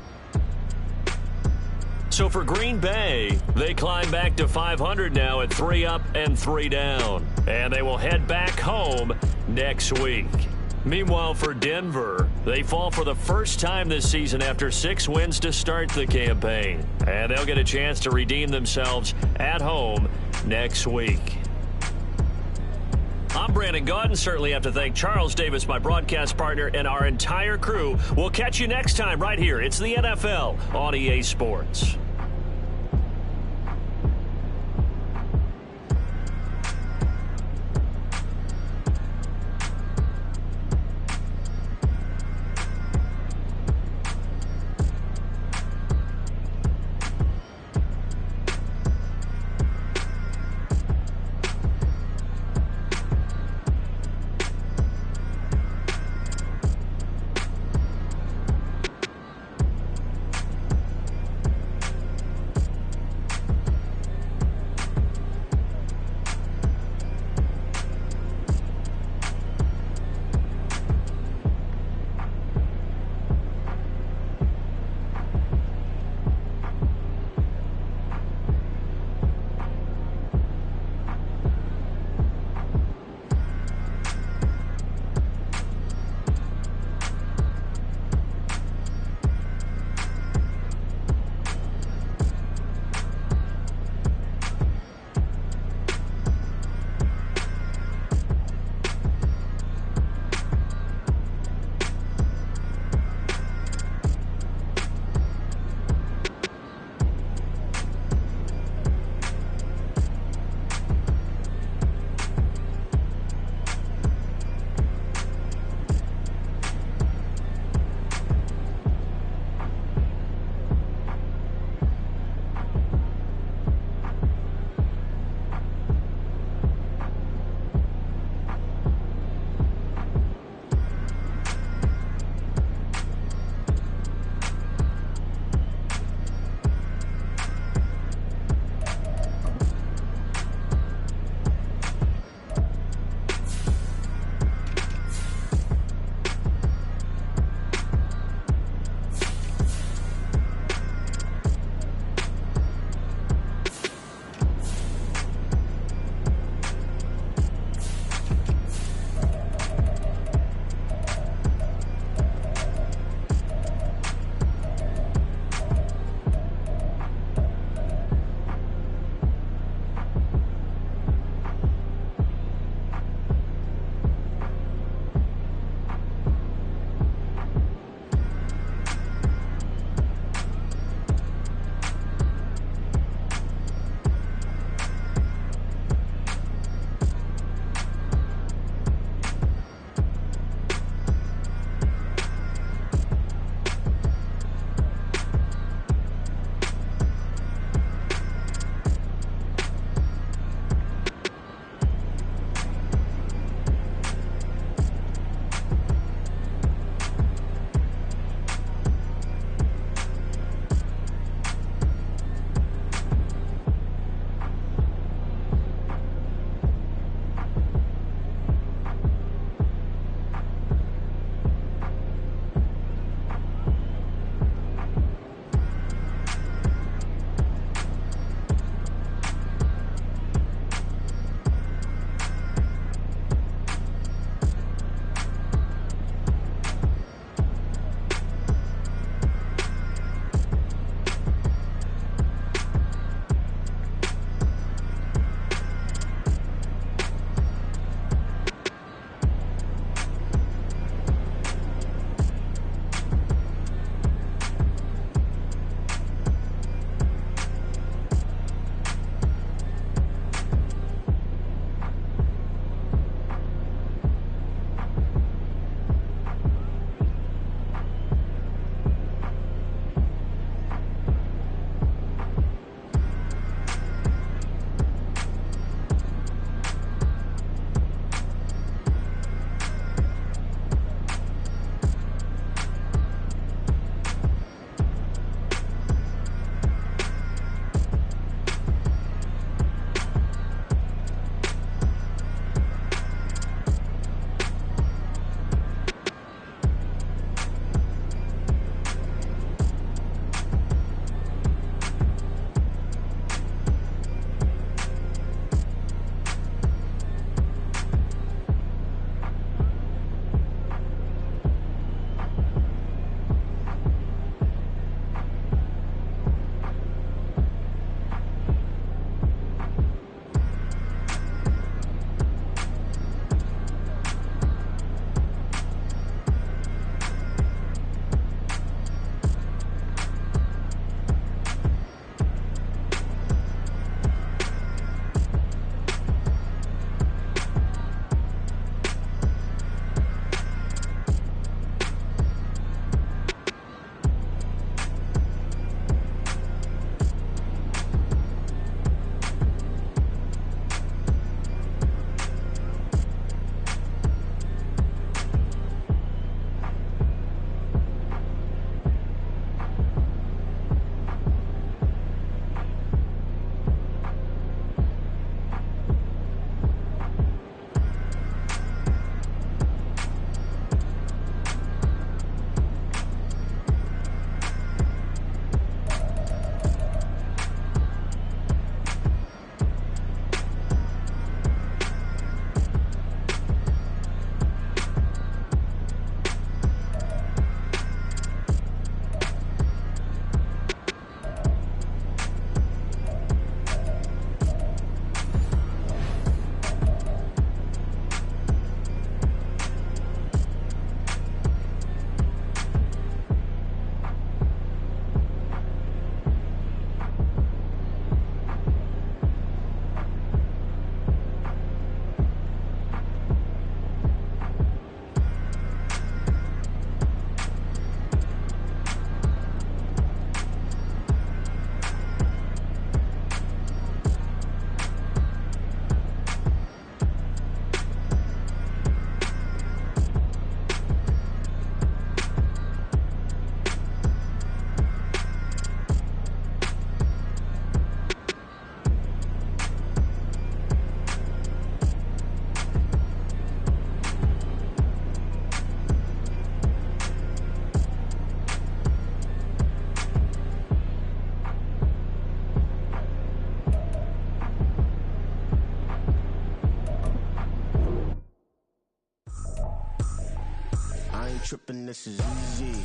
[SPEAKER 1] So for Green Bay, they climb back to 500 now at 3 up and 3 down. And they will head back home next week. Meanwhile, for Denver, they fall for the first time this season after 6 wins to start the campaign. And they'll get a chance to redeem themselves at home next week. I'm Brandon Gaudin. Certainly have to thank Charles Davis, my broadcast partner, and our entire crew. We'll catch you next time right here. It's the NFL on EA Sports.
[SPEAKER 7] tripping, this is easy,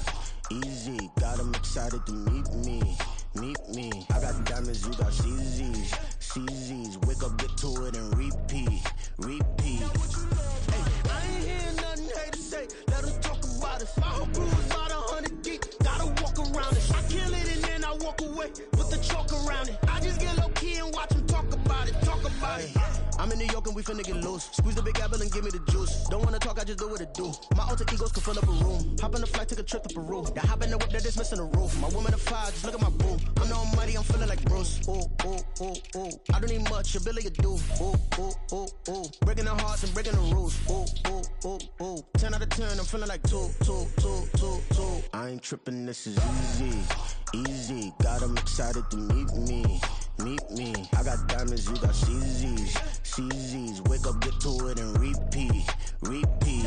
[SPEAKER 7] easy. Got 'em excited to meet me, meet me. I got diamonds, you got CZs, CZs. Wake up, get to it, and repeat, repeat. Hey, I ain't hearing nothing haters say. Let them talk about us. My whole crew is about 100 deep. Gotta walk around it. I kill it and then I walk away. Put the chalk around it. I just get low key and watch them talk about it. Talk about it. I'm in New York and we finna get loose. Squeeze the big apple and give me the juice. Don't wanna talk, I just do what it do. My alter egos can fill up a room. Hop on the flight, take a trip to Peru. That hop in the whip, that is missing the roof. My woman a fire, just look at my boo. I'm the almighty, I'm feeling like Bruce. Ooh, ooh, ooh, ooh. I don't need much, ability to do. Ooh, ooh, ooh, ooh. Breaking the hearts and breaking the rules. Ooh, ooh, ooh, ooh. 10 out of 10, I'm feeling like 2, 2, 2, 2, 2. I ain't tripping, this is easy, easy. Got 'em excited to meet me, meet me. I got diamonds, you got CZs, CZs. Wake up, get to it, and repeat, repeat.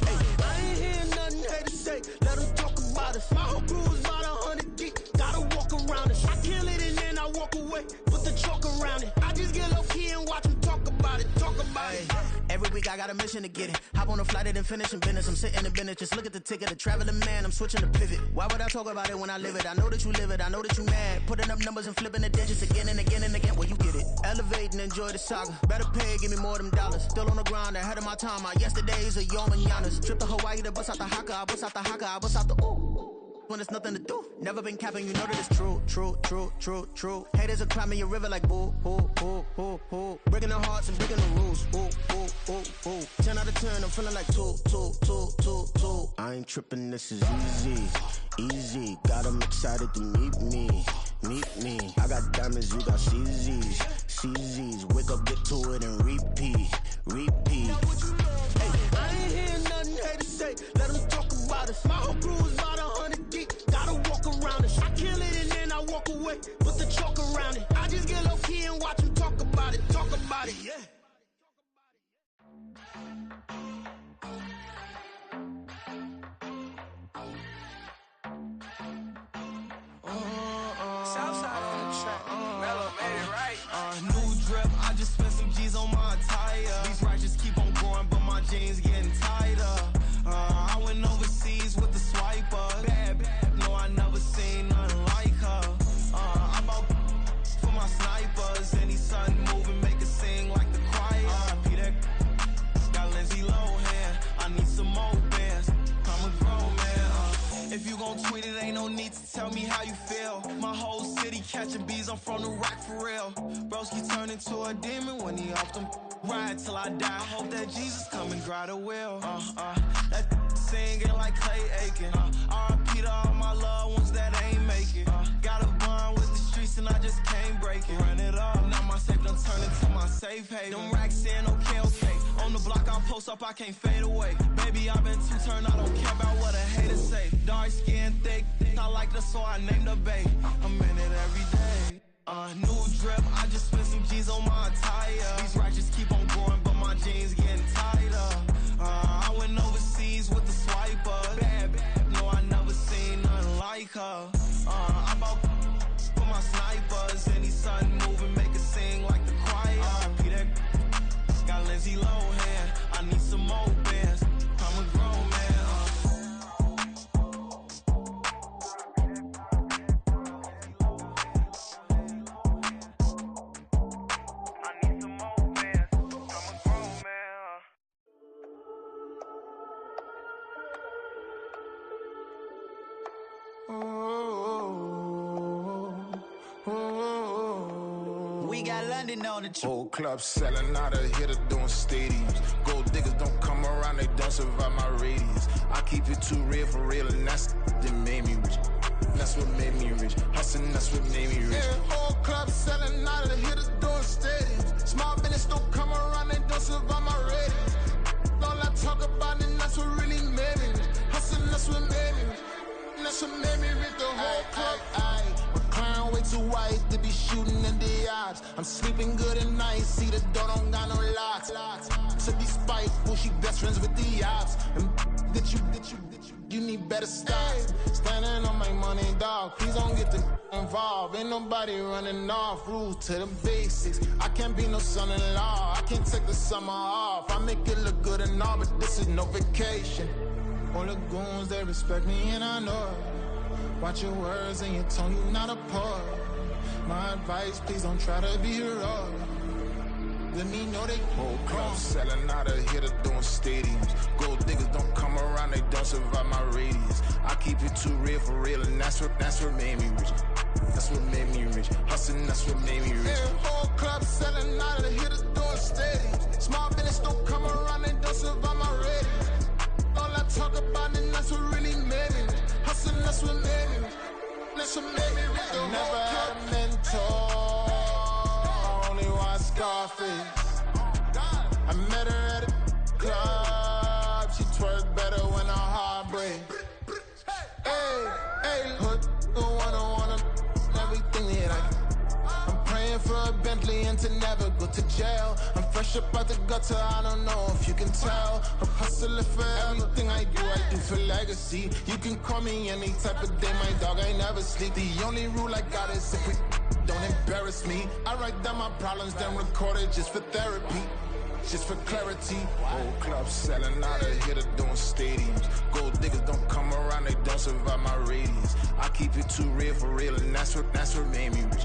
[SPEAKER 7] Hey, I ain't hearing nothing haters say. Let them talk about us. My whole crew is about 100 deep. Gotta walk around it. I kill it and then I walk away. Put the chalk around it. I just get low key and watch them talk about it. Talk about it. Every week I got a mission to get it. Hop on a flight and then finish in business. I'm sitting in business. Just look at the ticket. A traveling man. I'm switching to pivot. Why would I talk about it when I live it? I know that you live it. I know that you mad. Putting up numbers and flipping the digits again and again and again. Well, you get it. Elevate and enjoy the saga. Better pay, give me more of them dollars. Still on the grind, ahead of my time. My yesterdays are your mananas. Trip to Hawaii to bust out the haka. I bust out the haka. I bust out the ooh. When there's nothing to do. Never been capping, you know that it's true, true, true, true, true. Haters are climbing your river like boo, boo, boo, boo, boo. Breaking their hearts and breaking the rules. Ooh, ooh, ooh, ooh. 10 out of 10, I'm feeling like 2, 2, 2, 2, 2. I ain't tripping, this is easy, easy. Got 'em excited to meet me, meet me. I got diamonds, you got CZs, CZs. Wake up, get to it, and repeat, repeat. Hey, I ain't hearing nothing haters say. Let them talk about us. My whole crew is about 100 deep. Gotta walk around it. I kill it and then I walk away. Put the chalk around it. I just get low key and watch them talk about it. Talk about it, yeah.
[SPEAKER 8] Southside on the track. Mellow made it right. New drip, I just spent some G's on my attire. These righteous keep on growing, but my jeans getting tighter. I went overseas with the swiper. Bad, bad, no, I never seen nothing like her. I bought for my snipers. Any son moving, make it sing like the choir. Peter got Lindsay Lohan. I need some more bands. I'm a grown man. If you gon' tweet it, ain't no need to tell me how you feel. My whole city catching bees, I'm from the rack for real. Broski turn into a demon when he off them. Ride till I die. I hope that Jesus come and grab the wheel. That singing like Clay Aiken. R.I.P. to all my loved ones that ain't make it. Got a bond with the streets and I just can't break it. Run it up, now my safe done turn into my safe haven. Them racks in, okay, okay. On the block I post up, I can't fade away. Baby, I've been too turned, I don't care about what a hater say. Dark skin, thick, I like the so I named the bae. I'm in it every day. New drip, I just spent some G's on my attire. These righteous keep on growing, but my jeans getting tighter. I went overseas with the swiper. Bad, bad, no, I never seen nothing like her. I bought for my snipers. Any son moving, make it sing like the choir. Peter got Lindsay Lohan. I need some more bands. I'm a grown man.
[SPEAKER 9] We got London on the trip.
[SPEAKER 10] Whole club selling out of here to doing stadiums. Gold diggers don't come around, they don't survive my radius. I keep it too real for real, and that's that made me rich. That's what made me rich. Hustling, that's what made me rich. Yeah, whole club selling out of here to doing stadiums. Small business don't come around, they don't survive my radius. All I talk about, and that's what really made me rich. Hustling, that's what made me rich. That's what made me rich. The whole club. Clown way too white to be shooting in the odds. I'm sleeping good at night, see the door don't got no locks. To be spiteful, she best friends with the ops. And you need better stop. Standing on my money, dog. Please don't get involved. Ain't nobody running off. Rules to the basics. I can't be no son-in-law. I can't take the summer off. I make it look good and all, but this is no vacation. All the goons, they respect me and I know it. Watch your words and your tone, you not a part. My advice, please don't try to be heroic. Let me know they whole club selling out of here to doing stadiums. Gold diggers don't come around, they don't survive my radius. I keep it too real, and that's what made me rich. That's what made me rich. Hustling, that's what made me rich. Yeah, whole club selling out of here to doing stadiums. Small business don't come around, they don't survive my radius. All I talk about, and that's what really made me rich. Hustling, that's what made me rich. That's what made me rich. I never had a mentor. Only watch Scarface. I met her at a club. She twerk better when her heart breaks. Hey, put the one everything that I can. I'm praying for a Bentley and to never go to jail. I'm fresh up out the gutter, I don't know if you can tell. I'm hustling for everything I do for legacy. You can call me any type of day, my dog, I never sleep. The only rule I got is if we don't embarrass me. I write down my problems, then record it just for therapy. Just for clarity. Whole club selling out of here to doing stadiums. Gold diggers don't come around, they don't survive my radius. I keep it too real, and that's what made me rich.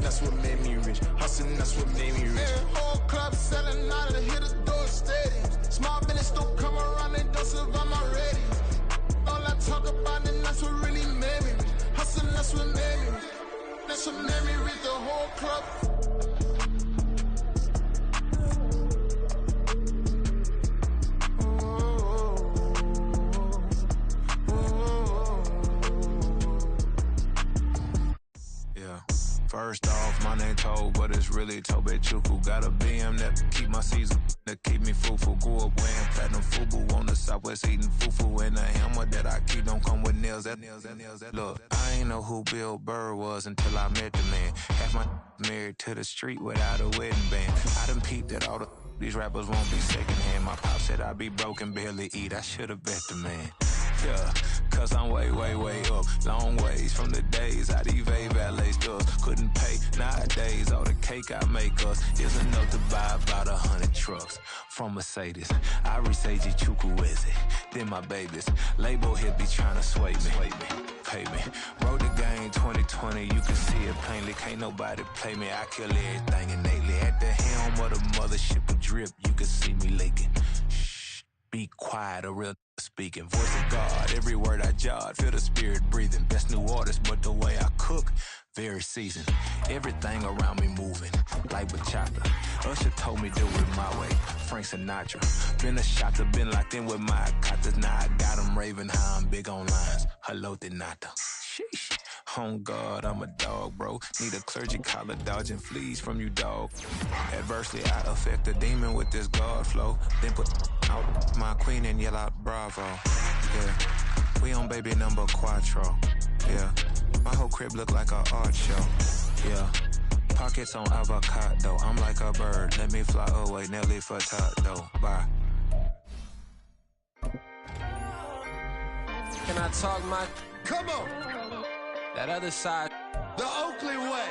[SPEAKER 10] That's what made me rich. Hustling, that's what made me rich. Yeah, whole club selling out of here to doing stadiums. Small business don't come around, they don't survive my radius. All I talk about, and that's what really made me rich. Hustling, that's what made me rich. That's what made me rich. The whole club.
[SPEAKER 11] First off, my name Toad, but it's really Tobe Chuku. Got a BM that keep my season, that keep me fruitful. Grew up wearing platinum FUBU on the Southwest, eating fufu. And the hammer that I keep don't come with nails. Look, I ain't know who Bill Burr was until I met the man. Half my married to the street without a wedding band. I done peeped that all these rappers won't be secondhand. My pop said I'd be broke and barely eat. I should've bet the man. Yeah, cause I'm way up. Long ways from the days I evade valet stores. Couldn't pay nowadays. All the cake I make us is enough to buy about 100 trucks from Mercedes. I resage Chukwueze, then my babies. Label hit be trying to sway me. Pay me. Wrote the game 2020, you can see it plainly. Can't nobody play me. I kill everything innately. At the helm of the mothership with drip, you can see me leaking. Shh, be quiet, a real speaking. Voice of God, every word I jot, feel the spirit breathing. Best new artist, but the way I cook, very seasoned. Everything around me moving, like bachata. Usher told me do it my way, Frank Sinatra. Been a shotter, been locked in with my katas. Now I got them raving how I'm big on lines. Hello, Denata. Sheesh. On God, I'm a dog, bro. Need a clergy collar, dodging fleas from you, dog. Adversely, I affect the demon with this God flow. Then put out my queen and yell out bravo. Yeah, we on baby number quattro. Yeah, my whole crib look like a art show. Yeah, pockets on avocado. I'm like a bird. Let me fly away, Nelly Furtado. Bye.
[SPEAKER 12] Can I talk my?
[SPEAKER 13] Come on.
[SPEAKER 12] That other side.
[SPEAKER 13] The Oakley way.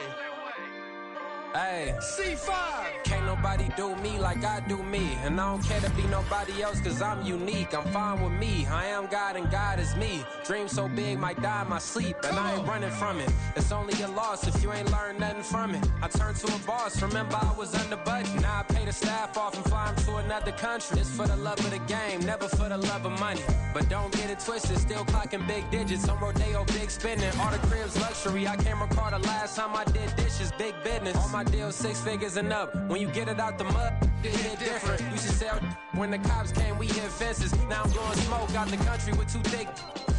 [SPEAKER 12] Hey,
[SPEAKER 13] C5.
[SPEAKER 12] Can't nobody do me like I do me. And I don't care to be nobody else cause I'm unique. I'm fine with me. I am God and God is me. Dream so big might die in my sleep. And I ain't running from it. It's only a loss if you ain't learned nothing from it. I turned to a boss. Remember I was under budget. Now I pay the staff off and fly them to another country. It's for the love of the game, never for the love of money. But don't get it twisted, still clocking big digits. On Rodeo, big spending. All the cribs luxury. I can't recall the last time I did dishes, big business. All my deals 6 figures and up. When you get it out the mud, it hit different. You should sell when the cops came, we hit fences. Now I'm blowing smoke out the country with too thick.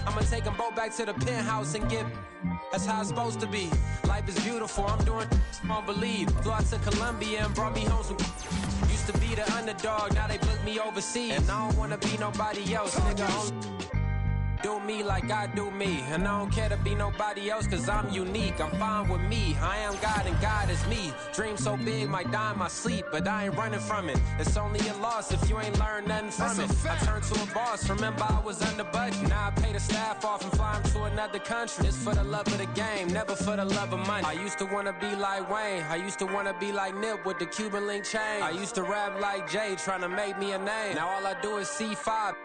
[SPEAKER 12] I'ma take them both back to the penthouse and get. That's how it's supposed to be. Life is beautiful, I'm doing won't believe. Flew out to Colombia and brought me home some. Used to be the underdog, now they book me overseas. And I don't wanna be nobody else, nigga. do me like I do me. And I don't care to be nobody else, cause I'm unique. I'm fine with me. I am God and God is me. Dream so big, might die in my sleep, but I ain't running from it. It's only a loss if you ain't learned nothing from it. I turned to a boss, remember I was under budget. Now I pay the staff off and fly them to another country. It's for the love of the game, never for the love of money. I used to wanna be like Wayne. I used to wanna be like Nip with the Cuban link chain. I used to rap like Jay, trying to make me a name. Now all I do is C5,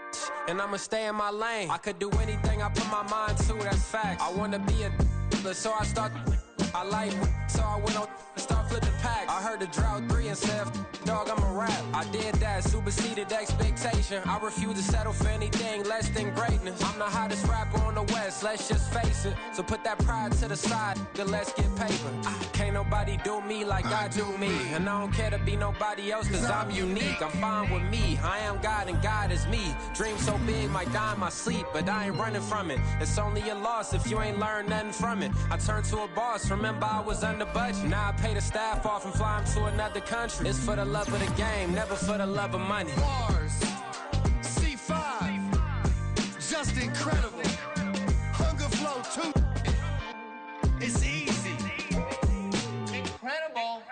[SPEAKER 12] and I'ma stay in my lane. I could do anything I put my mind to, that's fact. I wanna be a so I start. I like, so I went on and start flipping packs. I heard the drought 3 and said, dog, I'm a rap. I did that, superseded expectation. I refuse to settle for anything less than greatness. I'm the hottest rapper on the West, let's just face it. So put that pride to the side, then let's get paper. Can't nobody do me like I do me. And I don't care to be nobody else, cause I'm unique. I'm fine with me. I am God and God is me. Dream so big, might die in my sleep, but I ain't running from it. It's only a loss if you ain't learned nothing from it. I turned to a boss, remember I was under budget. Now I pay the staff off and fly them to another country. It's for the love of the game, never for the love of money.
[SPEAKER 13] Bars, C5, just incredible. Hunger Flow 2, it's easy. Incredible.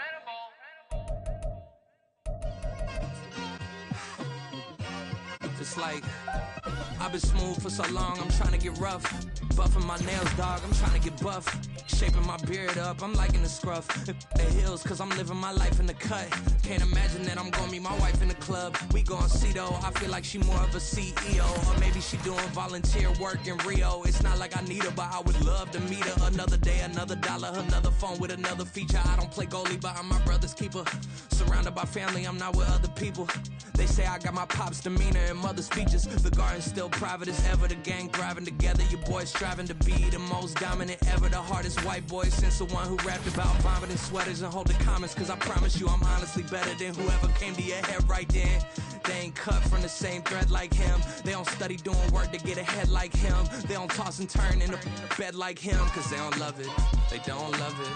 [SPEAKER 14] It's like I've been smooth for so long, I'm trying to get rough. Buffing my nails, dog, I'm trying to get buff. Shaping my beard up, I'm liking the scruff. The hills, cause I'm living my life in the cut. Can't imagine that I'm gonna meet my wife in the club. We gon' see though, I feel like she more of a CEO. Or maybe she doing volunteer work in Rio. It's not like I need her, but I would love to meet her. Another day, another dollar, another phone with another feature. I don't play goalie, but I'm my brother's keeper. Surrounded by family, I'm not with other people. They say I got my pop's demeanor and mother's features. The garden's still private as ever. The gang thriving together. Your boys striving to be the most dominant ever. The hardest white boy since the one who rapped about vomiting sweaters and holding comments. Cause I promise you I'm honestly better than whoever came to your head right then. They ain't cut from the same thread like him. They don't study doing work to get ahead like him. They don't toss and turn in the bed like him. Cause they don't love it. They don't love it.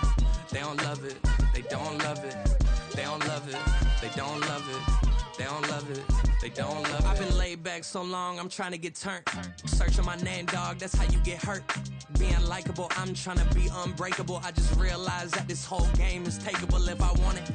[SPEAKER 14] They don't love it. They don't love it. They don't love it. They don't love it. They don't love it, they don't love it. I've been laid back so long, I'm trying to get turned. Searching my name, dog, that's how you get hurt. Being likable, I'm trying to be unbreakable. I just realized that this whole game is takeable if I want it.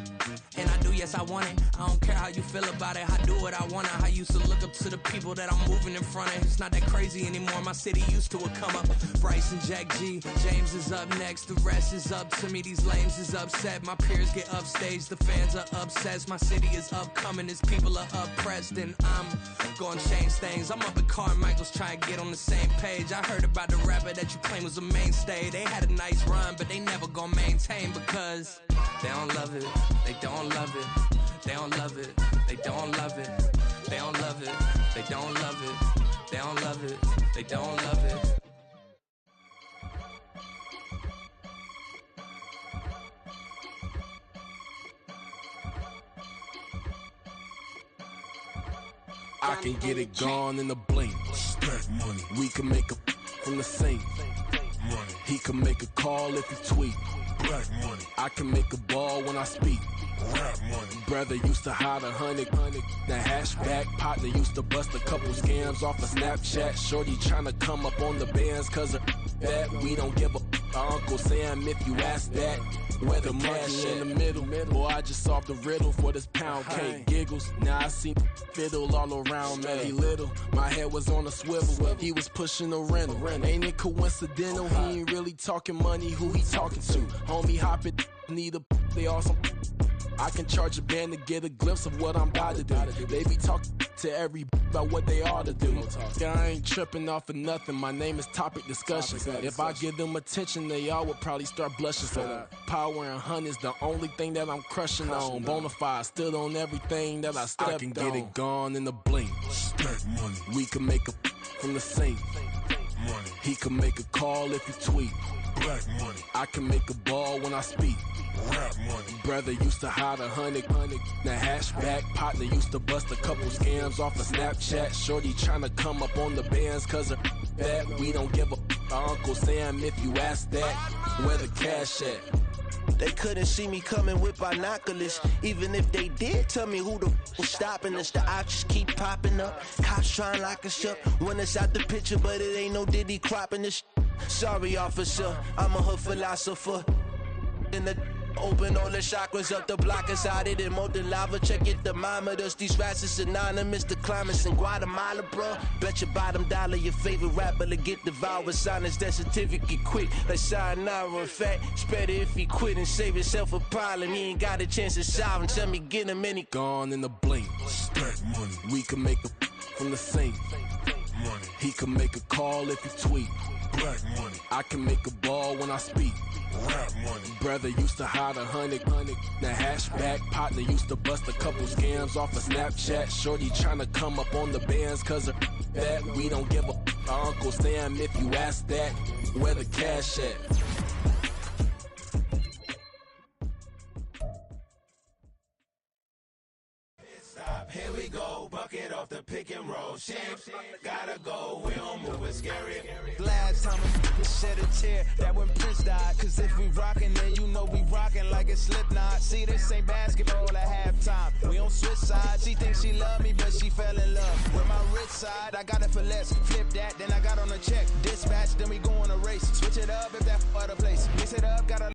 [SPEAKER 14] And I do, yes, I want it. I don't care how you feel about it, I do what I want it. I used to look up to the people that I'm moving in front of. It's not that crazy anymore, my city used to it come up. Bryce and Jack G, James is up next. The rest is up to me, these lames is upset. My peers get upstaged, the fans are obsessed. My city is upcoming, it's people are oppressed, and I'm gonna change things. I'm up at Carmichael's trying to get on the same page. I heard about the rapper that you claim was a mainstay. They had a nice run, but they never gonna maintain because they don't love it. They don't love it. They don't love it. They don't love it. They don't love it. They don't love it. They don't love it. They don't love it.
[SPEAKER 15] I can get it gone in a blink. Stack money. We can make a from the sink. Money. He can make a call if he tweet. Black money. I can make a ball when I speak. Rap money. Brother used to hide 100. The hashback partner used to bust a couple scams off of Snapchat. Shorty tryna come up on the bands cause of that. We don't give a Uncle Sam if you ask that. Where the money in the middle. Boy, I just solved the riddle for this pound cake. Giggles, now I see fiddle all around, man. He little, my head was on a swivel. He was pushing a rental. Ain't it coincidental? He ain't really talking money, who he talking to? Homie, hop it, need a, they awesome. I can charge a band to get a glimpse of what I'm about to do. They be talking to every about what they ought to do. I ain't tripping off of nothing. My name is Topic Discussion. If I give them attention, they all would probably start blushing. So power and hunt is the only thing that I'm crushing on. Bonafide stood on everything that I stepped on. I can get it gone in a blink. Stack money. We can make a from the sink. Money. He can make a call if he tweet. Black money. I can make a ball when I speak. Rap money. Brother used to hide 100. The hashback partner used to bust a couple scams off of Snapchat. Shorty tryna come up on the bands cause of that. We don't give a Uncle Sam if you ask that. Where the cash at?
[SPEAKER 7] They couldn't see me coming with binoculars. Even if they did, tell me who the was stopping us. The options keep popping up. Cops trying to lock us up. When it's out the picture, but it ain't no Diddy cropping this. Sorry, officer, I'm a hood philosopher. In the open all the chakras up, the block is out it and molten lava. Check it, thermometers. These rats is anonymous. The climates in Guatemala, bro. Bet your bottom dollar your favorite rapper to get devoured. Sign his death certificate quick. Like sayonara. In fact, it's better if he quit and save himself a problem. He ain't got a chance to solve him. Tell me get him any
[SPEAKER 15] gone in the blink. Stack money. We can make a from the sink. Money. He can make a call if he tweet. Black money. I can make a ball when I speak. Rap money. Brother used to hide 100. The hashback partner used to bust a couple scams off of Snapchat. Shorty tryna come up on the bands cause of that. We don't give a Uncle Sam if you ask that. Where the cash at?
[SPEAKER 8] Here we go, bucket off the pick and roll. Shapes, gotta go, we don't move, it's scary.
[SPEAKER 16] Last time we shed a tear, that when Prince died. Cause if we rockin', then you know we rockin' like a Slipknot. See, this ain't basketball at halftime. We on switch sides. She thinks she love me, but she fell in love with my rich side. I got it for less, flip that, then I got on a check. Dispatch, then we go on a race. Switch it up if that other place. Mix it up, gotta